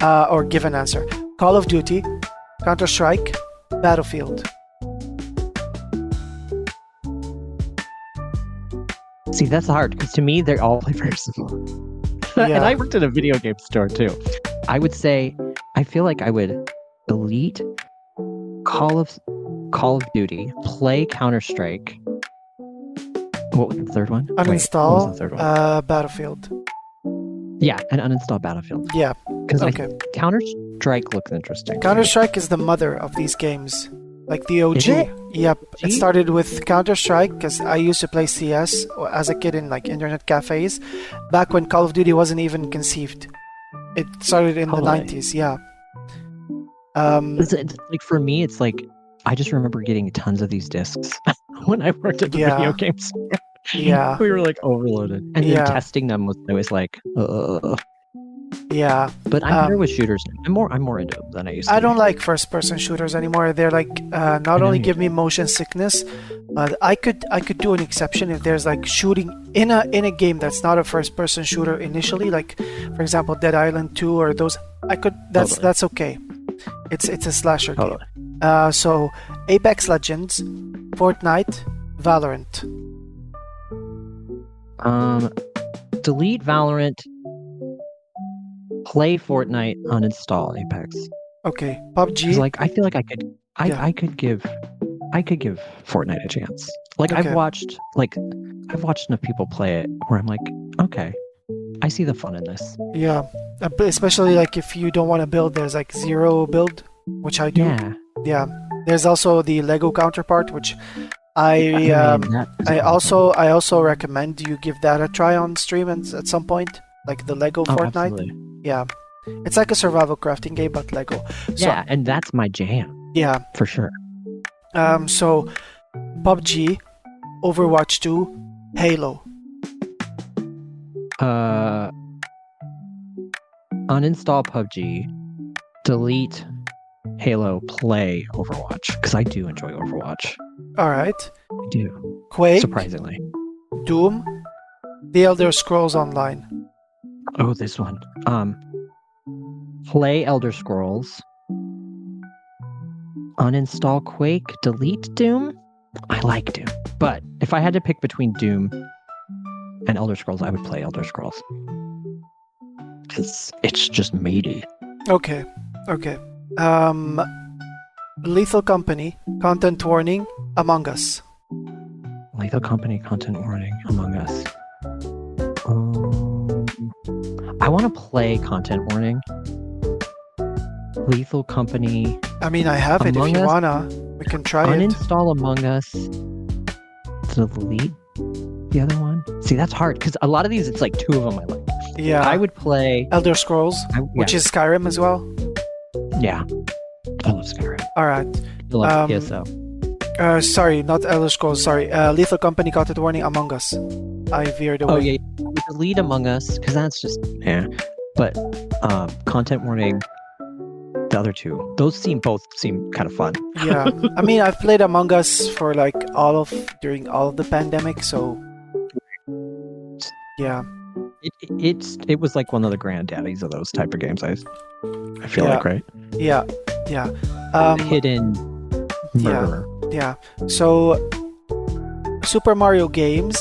or give an answer. Call of Duty, Counter-Strike, Battlefield. See, that's hard because to me they're all very similar. Yeah. And I worked at a video game store too. I would say I feel like I would delete Call of Duty, play Counter-Strike. What was the third one? Wait, what was Uninstall the third one? Battlefield. Yeah, and uninstall Battlefield. Yeah. Because Okay. Counter-Strike looks interesting. Counter-Strike is the mother of these games, like the OG. Is it? Yep. It OG? started with Counter-Strike because I used to play CS as a kid in like internet cafes, back when Call of Duty wasn't even conceived. It started in the Totally. 90s. Yeah. Like for me, it's like I just remember getting tons of these discs when I worked at the Yeah. video game store. Yeah. We were like overloaded, and Yeah. then testing them was always like, Yeah. But I'm better with shooters now. I'm more into them than I used to. I don't like first-person shooters anymore. They're like not only you give me motion sickness, but I could do an exception if there's like shooting in a game that's not a first-person shooter initially, like for example Dead Island 2 or those. That's Totally. that's okay. It's a slasher Totally. game. So Apex Legends, Fortnite, Valorant. Delete Valorant. Play Fortnite. Uninstall Apex. Okay, 'Cause, PUBG. like I feel like I could Yeah. I could give Fortnite a chance. Like Okay. I've watched enough people play it where I'm like, okay, I see the fun in this. Yeah, especially like if you don't want to build, there's like zero build which I do. Yeah. Yeah. There's also the Lego counterpart, which I Man, I also recommend you give that a try on stream at some point, like the Lego Oh, Fortnite. absolutely. Yeah, it's like a survival crafting game, but Lego. So, Yeah, and that's my jam yeah. for sure. So PUBG, Overwatch 2, Halo. Uninstall PUBG, delete Halo, play Overwatch because I do enjoy Overwatch. All right. I do, Quake, surprisingly. Doom, The Elder Scrolls Online. Oh, this one. Play Elder Scrolls. Uninstall Quake, delete Doom. I like Doom, but if I had to pick between Doom and Elder Scrolls, I would play Elder Scrolls because it's just meaty. Okay. Lethal Company, content warning, Among Us. Lethal Company, content warning, Among Us. I want to play content warning. Lethal Company. I mean, I have it. Among If you Us? wanna, we can try it. Uninstall Among Us. Delete the other one. See, that's hard because a lot of these, it's like two of them I like. Yeah. I would play. Elder Scrolls, which Yeah. is Skyrim as well. Yeah. I love Skyrim. All right. I love Um, PSO. Sorry, not Elder Scrolls. Sorry. Lethal Company, content warning, Among Us. I veered away. Oh yeah, delete Among Us because that's just But content warning, the other two, those both seem kind of fun. Yeah. I mean, I've played Among Us for like during all of the pandemic, so yeah. It was like one of the granddaddies of those type of games. I feel Yeah. like, right? Yeah. Hidden murderer. Yeah. So Super Mario games,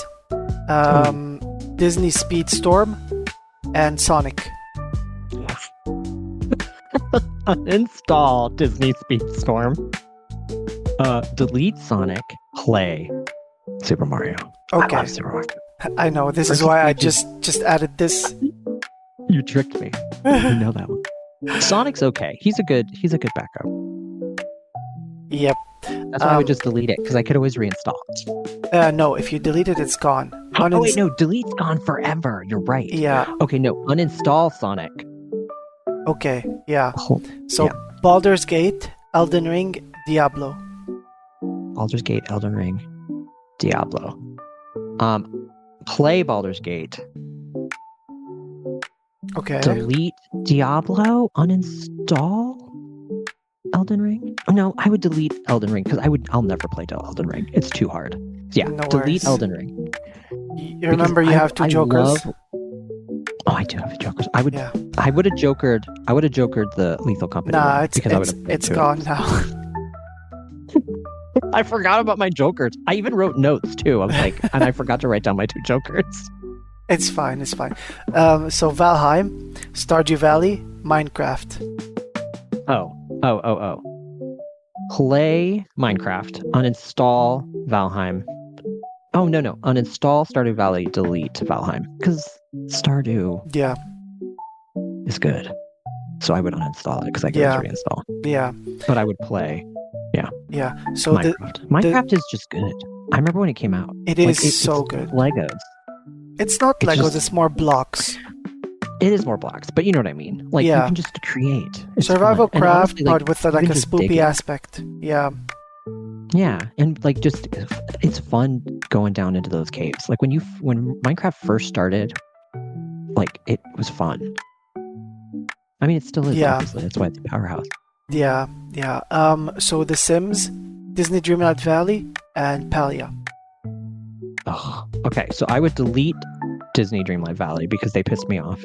Disney Speedstorm, and Sonic. Uninstall Disney Speedstorm. Delete Sonic. Play Super Mario. Okay. I love Super Mario. I know. This is why I just added this. You tricked me. You know that one. Sonic's okay. He's a good backup. Yep. That's why I would just delete it because I could always reinstall it. No, if you delete it, it's gone. Oh wait, no, delete's gone forever. You're right. Yeah. Okay, no, uninstall Sonic. Okay. Yeah. Oh, So yeah. Baldur's Gate, Elden Ring, Diablo. Baldur's Gate, Elden Ring, Diablo. Play Baldur's Gate. Okay. Delete Diablo. Uninstall Elden Ring. Oh, no, I would delete Elden Ring because I'll never play Elden Ring. It's too hard. Yeah, No delete worries. Elden Ring. You remember you have two jokers. Oh, I do have jokers. I would Yeah. have jokered the Lethal Company. Nah, one it's because I would have it's gone now. I forgot about my jokers. I even wrote notes too. I was like, and I forgot to write down my two jokers. It's fine. So Valheim, Stardew Valley, Minecraft. Oh. Play Minecraft. Uninstall Valheim. Oh, no. Uninstall Stardew Valley. Delete Valheim. Because Stardew Yeah. is good. So I would uninstall it because I can Yeah. just reinstall. Yeah. But I would play Yeah. So Minecraft is just good. I remember when it came out. it Like, is so it's good. Legos. It's not it's Legos, just- it's more blocks. It is more blocks, but you know what I mean. Like Yeah. you can just create. It's Survival fun. And craft, honestly, but with like you a can just dig spoopy it. aspect. Yeah. Yeah, and like just it's fun going down into those caves. Like when Minecraft first started, like it was fun. I mean, it still is. Yeah. Obviously, that's why it's a powerhouse. Yeah. So The Sims, Disney Dreamlight Valley, and Palia. Oh, okay. So I would delete Disney Dreamlight Valley because they pissed me off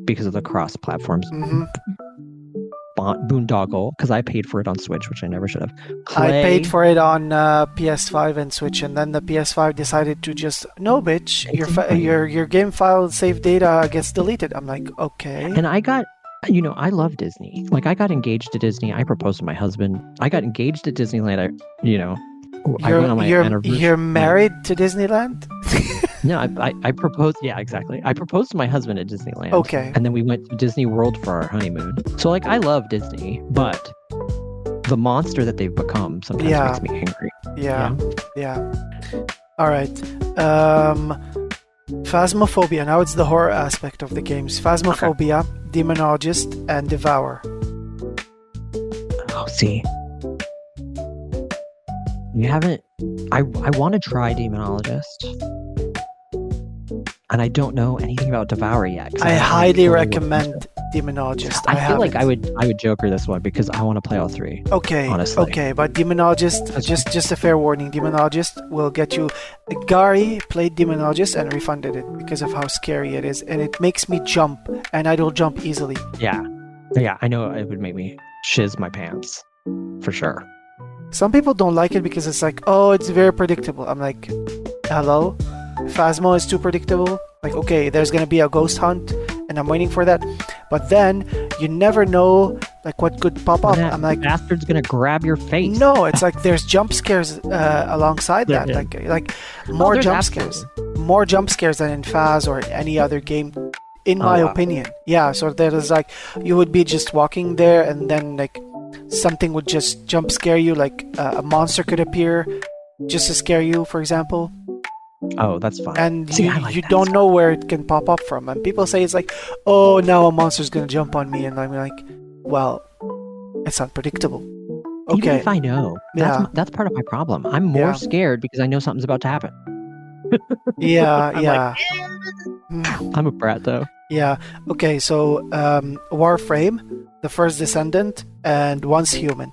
because of the cross platforms Hmm. boondoggle. Because I paid for it on Switch, which I never should have. I paid for it on PS5 and Switch, and then the PS5 decided to just no, bitch, your game file save data gets deleted. I'm like, okay. And I got, I love Disney. Like I got engaged to Disney. I proposed to my husband. I got engaged at Disneyland. I went on my anniversary. You're married to Disneyland? No, I proposed. Yeah, exactly. I proposed to my husband at Disneyland. Okay. And then we went to Disney World for our honeymoon. So like, I love Disney, but the monster that they've become sometimes Yeah. makes me angry. Yeah. All right. Phasmophobia. Now it's the horror aspect of the games. Phasmophobia, Demonologist, and Devour. Oh, see. You haven't... I want to try Demonologist. And I don't know anything about Devour yet. 'cause I haven't highly fully looked recommend into it. Demonologist. I feel like I would Joker this one because I want to play all three. Okay, honestly. okay, but Demonologist, just a fair warning, Demonologist will get you... Gary played Demonologist and refunded it because of how scary it is, and it makes me jump, and I don't jump easily. Yeah, I know it would make me shiz my pants, for sure. Some people don't like it because it's like, oh, it's very predictable. I'm like, hello? Phasmo is too predictable? Like, okay, there's gonna be a ghost hunt, and I'm waiting for that. But then, you never know, like, what could pop up. That I'm like, bastard's gonna grab your face. no, it's like there's jump scares alongside that. Like more there's jump absolutely. scares. More jump scares than in Phas or any other game, in my wow. opinion. Yeah, so there is like, you would be just walking there and then like something would just jump scare you, like a monster could appear just to scare you, for example. Oh, that's fun. And See, you, I like you that don't stuff. know where it can pop up from. And people say it's like, oh, now a monster's gonna jump on me. And I'm like, well, it's unpredictable. Even Okay. if I know, that's part of my problem. I'm more Yeah. scared because I know something's about to happen. Yeah, I'm yeah. I'm a brat though. Yeah. Okay, so Warframe, The First Descendant, and Once Human.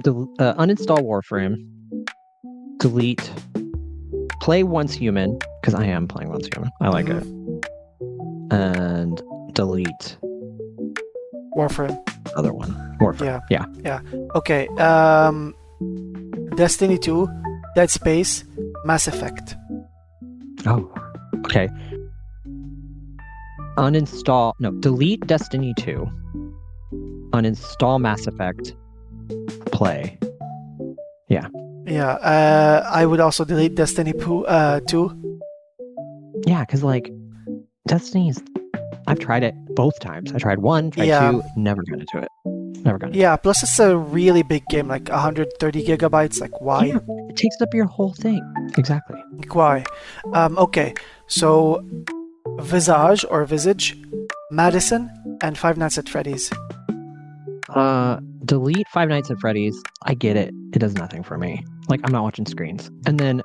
Uninstall Warframe. Delete. Play Once Human because I am playing Once Human. I like it. And delete Warframe. other one. Warframe. Yeah. Okay. Destiny 2, Dead Space, Mass Effect. Oh. Okay. Uninstall. No. Delete Destiny 2. Uninstall Mass Effect. Play. Yeah. I would also delete Destiny 2. Yeah, because like Destiny's, I've tried it both times. I tried 1, tried Yeah. 2, never got into it. Never got into Yeah, plus it's a really big game, like 130 gigabytes. Like, why? it. Yeah, it takes up your whole thing. Exactly. Like, why? Okay, so Visage, Madison, and Five Nights at Freddy's. Delete Five Nights at Freddy's. I get it. It does nothing for me. Like, I'm not watching screens. And then,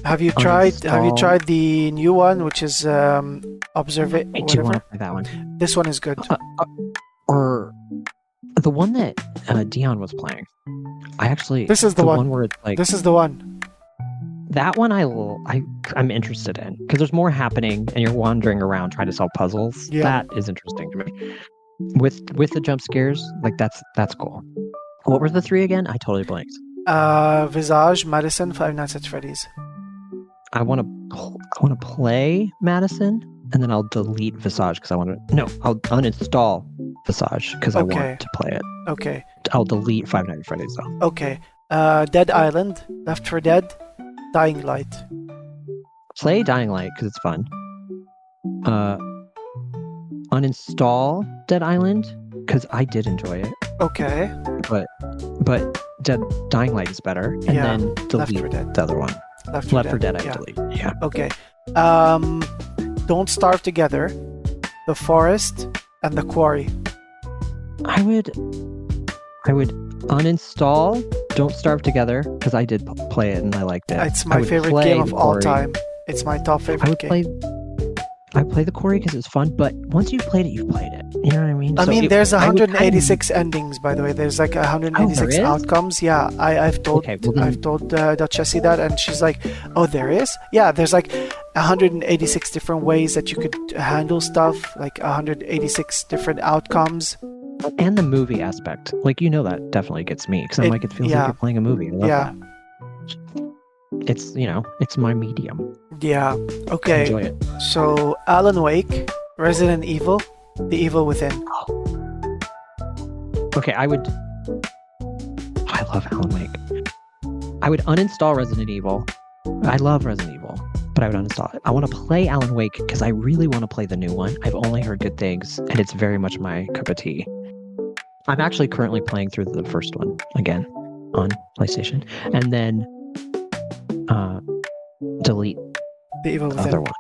Have you tried Uninstall. the new one, which is I do want to whatever? play that one. This one is good. Or the one that Dion was playing. I actually. This is the one. where it's like This is the one. that one. I'm interested in because there's more happening and you're wandering around trying to solve puzzles. Yeah. That is interesting to me. With the jump scares, like that's cool. What were the 3 again? I totally blanked. Visage, Madison, Five Nights at Freddy's. I want to play Madison, and then I'll delete Visage because I'll uninstall Visage because I Okay. want to play it. Okay. I'll delete Five Nights at Freddy's though. Okay. Dead Island, Left 4 Dead, Dying Light. Play Dying Light because it's fun. Uninstall Dead Island because I did enjoy it, Okay. but Dying Light is better, and Yeah, then Left 4 delete Dead. the other one. Left 4 Left 4 Dead, I Yeah. delete. Yeah. Okay. Don't Starve Together, The Forest, and The Quarry. I would uninstall Don't Starve Together because I did play it and I liked it. It's I my would favorite play game of all Quarry. time. It's my top I favorite would game. play the Quarry because it's fun, but once you've played it, you've played it. You know what I mean? I So mean, there's I would kind of- 186 endings, by the way. There's like 186 Oh, there is? outcomes. Yeah, I've told Okay, well then- I've told Duchessie that, and she's like, "Oh, there is? Yeah, there's like 186 different ways that you could handle stuff, like 186 different outcomes." And the movie aspect, like that definitely gets me because I'm like, it feels yeah. like you're playing a movie. I love Yeah, that. It's it's my medium. yeah. Okay, Enjoy it. so Alan Wake, Resident Evil, The Evil Within. Okay, I love Alan Wake. I would uninstall Resident Evil. I love Resident Evil. but I would uninstall it. I want to play Alan Wake because I really want to play the new one. I've only heard good things, and it's very much my cup of tea. I'm actually currently playing through the first one again on PlayStation, and then delete The Evil the Within. other one.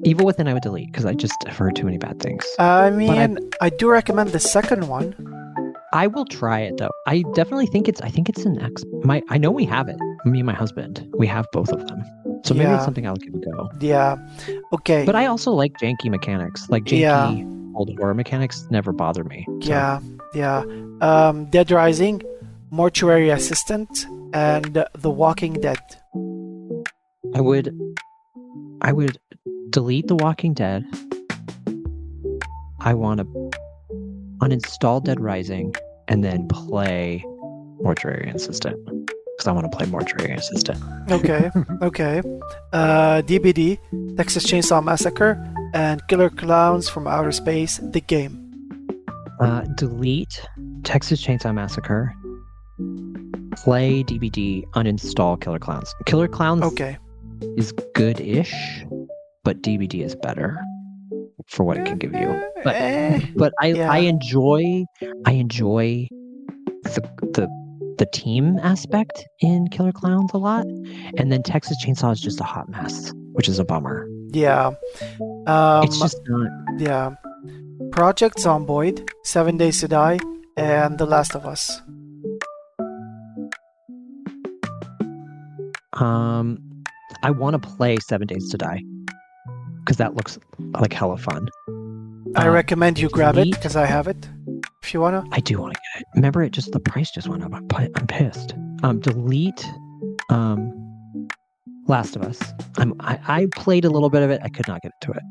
Evil Within I would delete because I just have heard too many bad things. I mean, I do recommend the second one. I will try it though. I definitely think it's an X. I know we have it. Me and my husband, we have both of them. So maybe it's something I'll give a go. Yeah. Okay. But I also like janky mechanics. Like janky old horror mechanics never bother me. So. Yeah. Dead Rising, Mortuary Assistant, and The Walking Dead. I would delete The Walking Dead. I want to uninstall Dead Rising and then play Mortuary Assistant because I want to play Mortuary Assistant. Okay. DBD, Texas Chainsaw Massacre, and Killer Clowns from Outer Space, the game. Delete Texas Chainsaw Massacre. Play DBD. Uninstall Killer Clowns. Killer Clowns is good-ish, but DBD is better for what it can give you. But I enjoy the team aspect in Killer Clowns a lot, and then Texas Chainsaw is just a hot mess, which is a bummer. Yeah. It's just not. Yeah. Project Zomboid, 7 Days to Die, and The Last of Us. I want to play 7 Days to Die because that looks like hella fun. I recommend you grab it because I have it. If you wanna, I do want to get it. Remember, the price just went up. I'm pissed. Delete. Last of Us. I played a little bit of it. I could not get into it.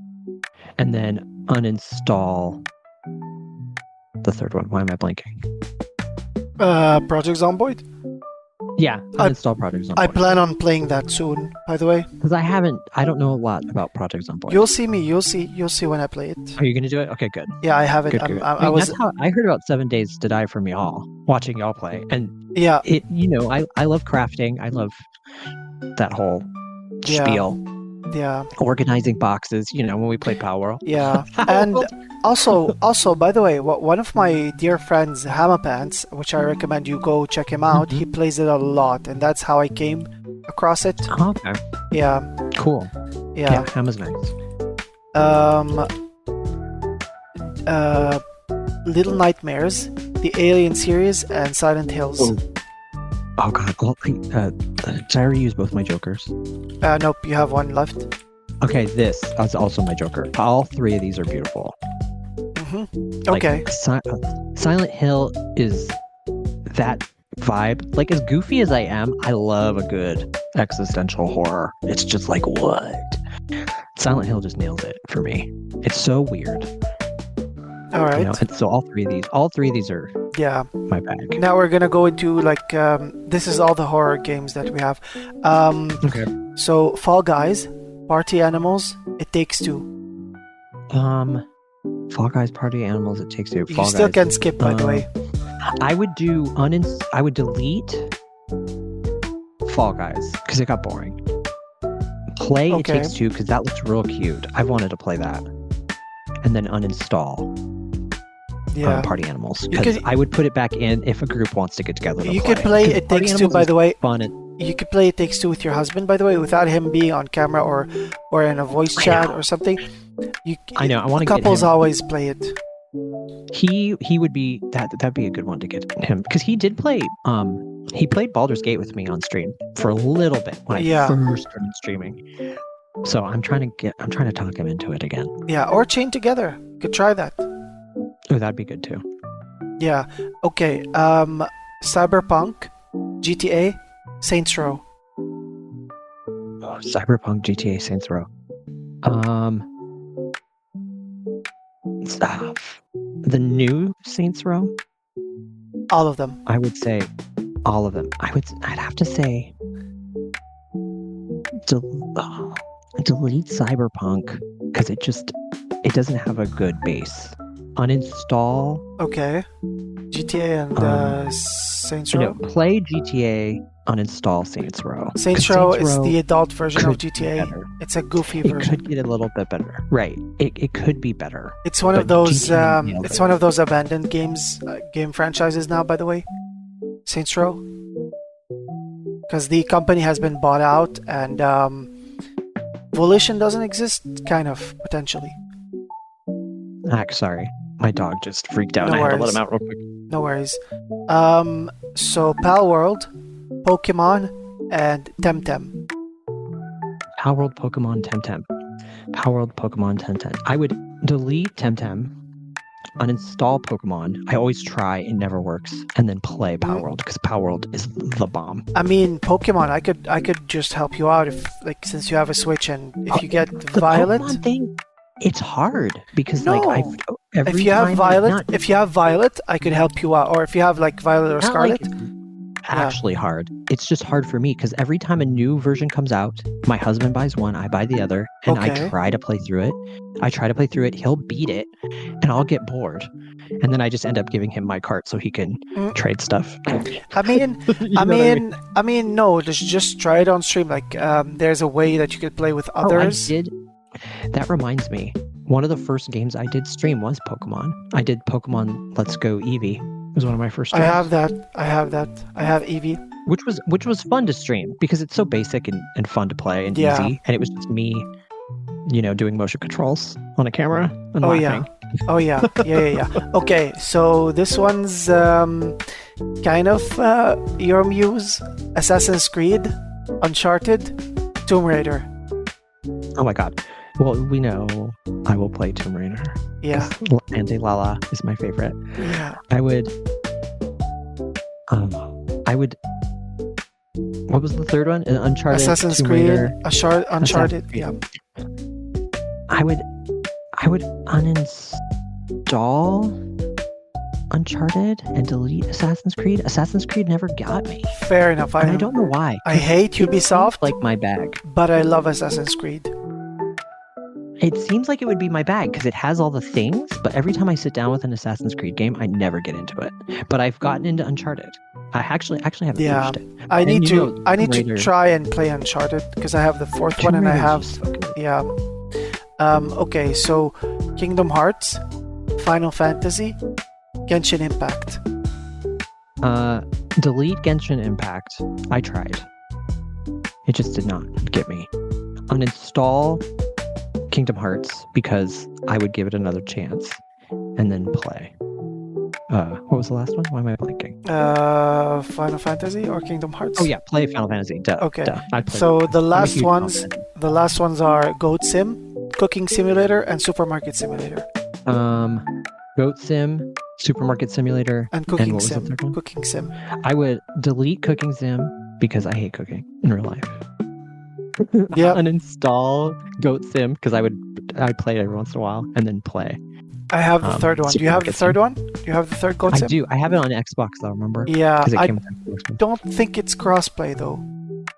And then uninstall the third one. Why am I blanking? Project Zomboid. Yeah, uninstall Project Zomboid. I plan on playing that soon, by the way. Because I don't know a lot about Project Zomboid. You'll see when I play it. Are you gonna do it? Okay, good. Yeah, I have it. Good. That's how I heard about 7 Days to Die from y'all, watching y'all play. And yeah, I love crafting. I love that whole spiel. Yeah. Organizing boxes, when we played Power World. Yeah. And also, by the way, one of my dear friends, Hammer Pants, which I recommend you go check him out, he plays it a lot, and that's how I came across it. Oh, okay. Yeah. Cool. Yeah. Hammer's nice. Little Nightmares, the Alien series, and Silent Hills. Oh god. Well, did I already use both my jokers? Nope, you have one left. Okay, this is also my joker. All three of these are beautiful. Mm-hmm. Okay. Silent Hill is that vibe. Like, as goofy as I am, I love a good existential horror. It's just like, what? Silent Hill just nails it for me. It's so weird. All right. And so all three of these are my bag. Now we're gonna go into this is all the horror games that we have. Okay. So Fall Guys, Party Animals, It Takes Two. Fall Guys, Party Animals, It Takes Two. You still can skip, by the way. I would delete Fall Guys because it got boring. Play It Takes Two because that looks real cute. I've wanted to play that, and then uninstall. Party Animals, because I would put it back in if a group wants to get together to you could play It Takes Two, by the way. Fun you could play It Takes Two with your husband, by the way, without him being on camera or in a voice chat or something. I know. I want to get him. Couples always play it. He would be that'd be a good one to get him because he did play. He played Baldur's Gate with me on stream for a little bit when I first started streaming. So I'm trying to talk him into it again. Yeah, or Chain Together. Could try that. Oh, that'd be good too. Yeah. Okay. Cyberpunk, GTA, Saints Row. Oh, Cyberpunk, GTA, Saints Row. The new Saints Row. All of them. I would say all of them. I'd have to say delete Cyberpunk because it doesn't have a good base. Uninstall. Okay. GTA and Saints You Row. know, play GTA, uninstall Saints Row. Saints 'Cause Row Saints is Row the adult version of could be GTA. better. It's a goofy It version. could get a little bit better, right? It could be better. It's one of but those. GTA nailed It's it. one of those abandoned game franchises now. By the way, Saints Row, because the company has been bought out and Volition doesn't exist. Kind of potentially. Sorry, my dog just freaked out. No and I had to let worries. him out real quick. No worries. So Pal World, Pokemon, and Temtem. Power World Pokemon Temtem. Power World Pokemon Temtem. I would delete Temtem, uninstall Pokemon. I always try, it never works, and then play Power World because Power World is the bomb. I mean, Pokemon. I could just help you out if, like, since you have a Switch and if you get The Violet. Pokemon thing, it's hard because No. every If you have time Violet, I could help you out. Or if you have like Violet or not like Scarlet. actually hard. It's just hard for me because every time a new version comes out, my husband buys one, I buy the other, and I Okay. try to play through it. He'll beat it, and I'll get bored, and then I just end up giving him my cart so he can Mm. trade stuff. I mean, You know what I mean, no. Just try it on stream. Like, there's a way that you could play with others. Oh, I did. That reminds me. One of the first games I did stream was Pokemon. I did Pokemon Let's Go Eevee. It was one of my first I streams. have that. I have Eevee. Which was fun to stream because it's so basic and fun to play and Yeah. easy. And it was just me, doing motion controls on a camera and Oh, laughing. Oh yeah. Yeah. Okay, so this one's kind of your muse. Assassin's Creed, Uncharted, Tomb Raider. Oh my god. Well, we know I will play Tomb Raider. Yeah. Auntie Lala is my favorite. Yeah. I would. What was the third one? Uncharted. Assassin's Tomb Creed, Raider. Uncharted. Assassin's Yeah. I would uninstall Uncharted and delete Assassin's Creed. Assassin's Creed never got me. Fair enough. And I don't know why. I hate It seems Ubisoft, like my bag. but I love Assassin's Creed. It seems like it would be my bag because it has all the things, but every time I sit down with an Assassin's Creed game, I never get into it. But I've gotten into Uncharted. I actually haven't Yeah. finished it. I need And to Tomb Raider- try and play Uncharted because I have the fourth one Tomb and I Raider's have just so good. yeah. Okay, so Kingdom Hearts, Final Fantasy, Genshin Impact. Delete Genshin Impact. I tried. It just did not get me. Uninstall Kingdom Hearts because I would give it another chance and then play. What was the last one? Why am I blanking? Final Fantasy or Kingdom Hearts? Oh yeah, play Final Fantasy. Duh. Okay. Duh. I'd play So the I'm a last huge ones, Final Fantasy. the last ones are Goat Sim, Cooking Simulator, and Supermarket Simulator. Goat Sim, Supermarket Simulator, And Cooking what was the Sim. third one? Cooking Sim. I would delete Cooking Sim because I hate cooking in real life. Yeah. Uninstall Goat Sim because I'd play it every once in a while and then play. I have the third one. Do you have the third Supermarket one? Do you have the third Goat I Sim? do. I have it on Xbox though. Remember? Yeah, Because it I came with Xbox. don't think it's crossplay though.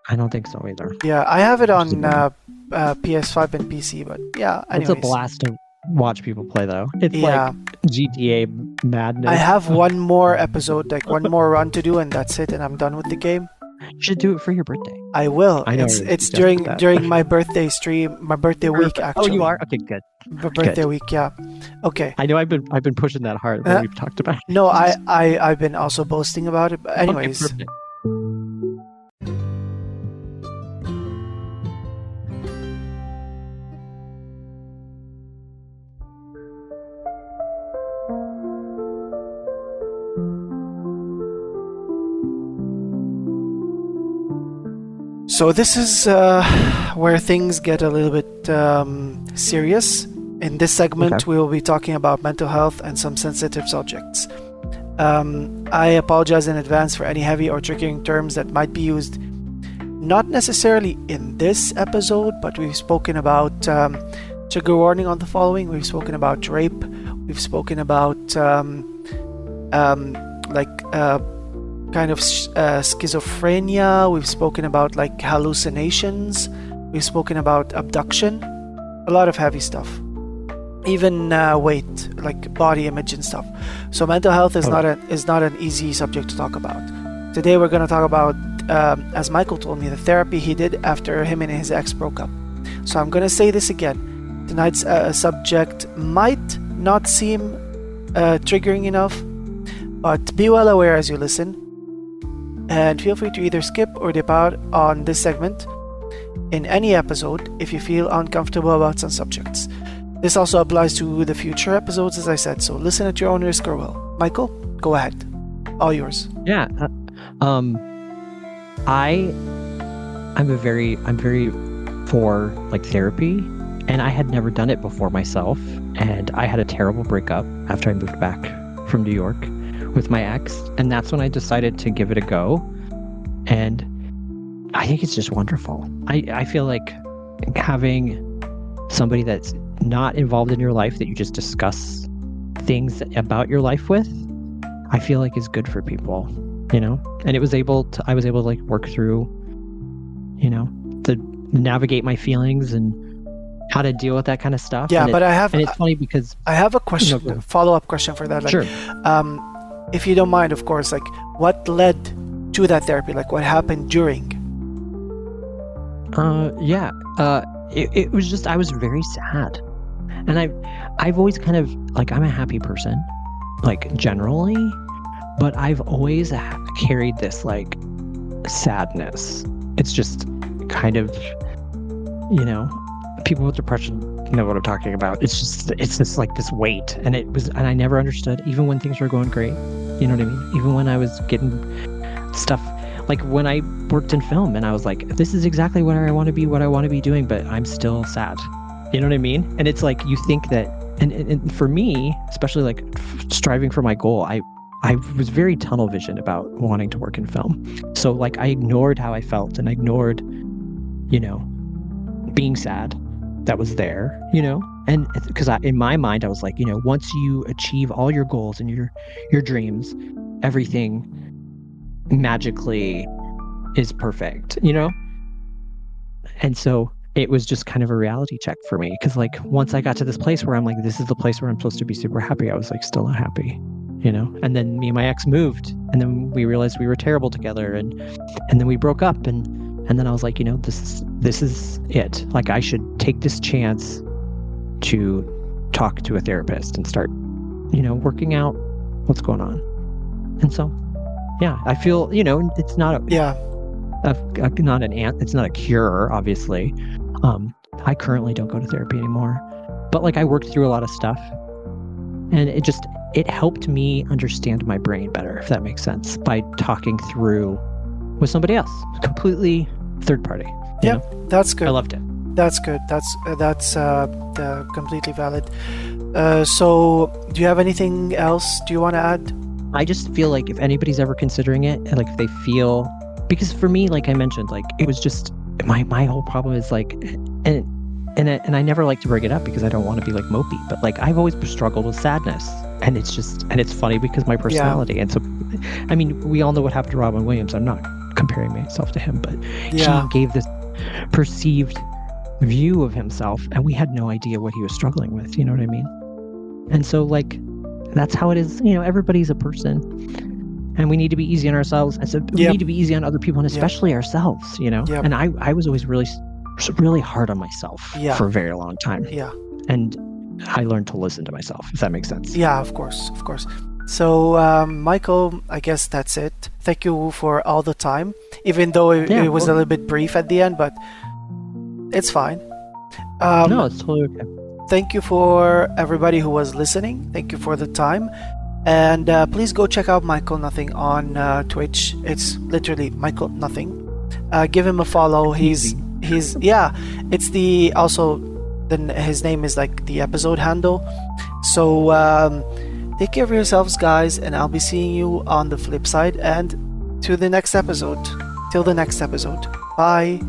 I don't think so either. Yeah, I have it on Just PS5 and PC, but yeah, It's anyways. a blast to watch people play though. It's Yeah, like GTA madness. I have one more episode, like one more run to do, and that's it, and I'm done with the game. You should do it for your birthday. I will. I know It's you it's suggested that. during my birthday stream, my birthday week actually. Oh, you are? Okay, good. My birthday week, yeah. Okay. I know I've been pushing that hard when we've talked about it. No, I've been also boasting about it. But anyways, Okay, perfect. so this is where things get a little bit serious. In this segment, Okay. we will be talking about mental health and some sensitive subjects. I apologize in advance for any heavy or triggering terms that might be used, not necessarily in this episode, but we've spoken about trigger warning on the following. We've spoken about rape. We've spoken about kind of schizophrenia. We've spoken about like hallucinations. We've spoken about abduction. A lot of heavy stuff. even weight, like body image and stuff. So mental health is not an easy subject to talk about. Today we're going to talk about, as Michael told me, the therapy he did after him and his ex broke up. So I'm going to say this again. Tonight's subject might not seem triggering enough, but be well aware as you listen. And feel free to either skip or depart on this segment in any episode if you feel uncomfortable about some subjects. This also applies to the future episodes, as I said, so listen at your own risk or will. Michael, go ahead. All yours. Yeah. I'm very for like therapy, and I had never done it before myself, and I had a terrible breakup after I moved back from New York with my ex, and that's when I decided to give it a go. And I think it's just wonderful. I feel like having somebody that's not involved in your life, that you just discuss things about your life with, I feel like is good for people, you know? And I was able to like work through, you know, to navigate my feelings and how to deal with that kind of stuff. Yeah, and and it's funny because I have a question, follow-up question for that. Like, sure. If you don't mind, of course, like what led to that therapy? Like what happened during? It was just, I was very sad. And I've always kind of, like, I'm a happy person, like, generally, but I've always carried this, like, sadness. It's just kind of, you know, people with depression know what I'm talking about. It's just like this weight. And I never understood, even when things were going great, you know what I mean? Even when I was getting stuff, like when I worked in film and I was like, this is exactly what I want to be doing, but I'm still sad. You know what I mean? And it's like, you think that, and for me, especially like striving for my goal, I was very tunnel vision about wanting to work in film. So like I ignored how I felt, and I ignored, you know, being sad that was there, you know? And because in my mind, I was like, you know, once you achieve all your goals and your dreams, everything magically is perfect, you know? And so it was just kind of a reality check for me, because like once I got to this place where I'm like, this is the place where I'm supposed to be super happy, I was like still not happy, you know? And then me and my ex moved, and then we realized we were terrible together, and then we broke up, and then I was like, you know, this is it. Like I should take this chance to talk to a therapist and start, you know, working out what's going on. And so yeah, I feel, you know, it's not it's not a cure, obviously. I currently don't go to therapy anymore, but like I worked through a lot of stuff, and it helped me understand my brain better, if that makes sense, by talking through with somebody else, completely third party. Yeah, know? That's good. I loved it. That's good. That's completely valid. So do you have anything else do you want to add? I just feel like if anybody's ever considering it, and like if they feel, because for me, like I mentioned, like it was just my whole problem is like, and I never like to bring it up because I don't want to be like mopey, but like I've always struggled with sadness, and it's funny because my personality. Yeah. And so, I mean, we all know what happened to Robin Williams. I'm not comparing myself to him, but he gave this perceived view of himself, and we had no idea what he was struggling with. You know what I mean? And so like, that's how it is. You know, everybody's a person, and we need to be easy on ourselves. And so we need to be easy on other people, and especially ourselves, you know? And I was always really hard on myself for a very long time. Yeah. And I learned to listen to myself, if that makes sense. Yeah, of course. So, Michael, I guess that's it. Thank you for all the time, even though it was a little bit brief at the end, but it's fine. No, it's totally okay. Thank you for everybody who was listening. Thank you for the time. And please go check out MichaelNothing on Twitch. It's literally MichaelNothing. Give him a follow. His name is like the episode handle. So take care of yourselves, guys, and I'll be seeing you on the flip side, and till the next episode. Bye.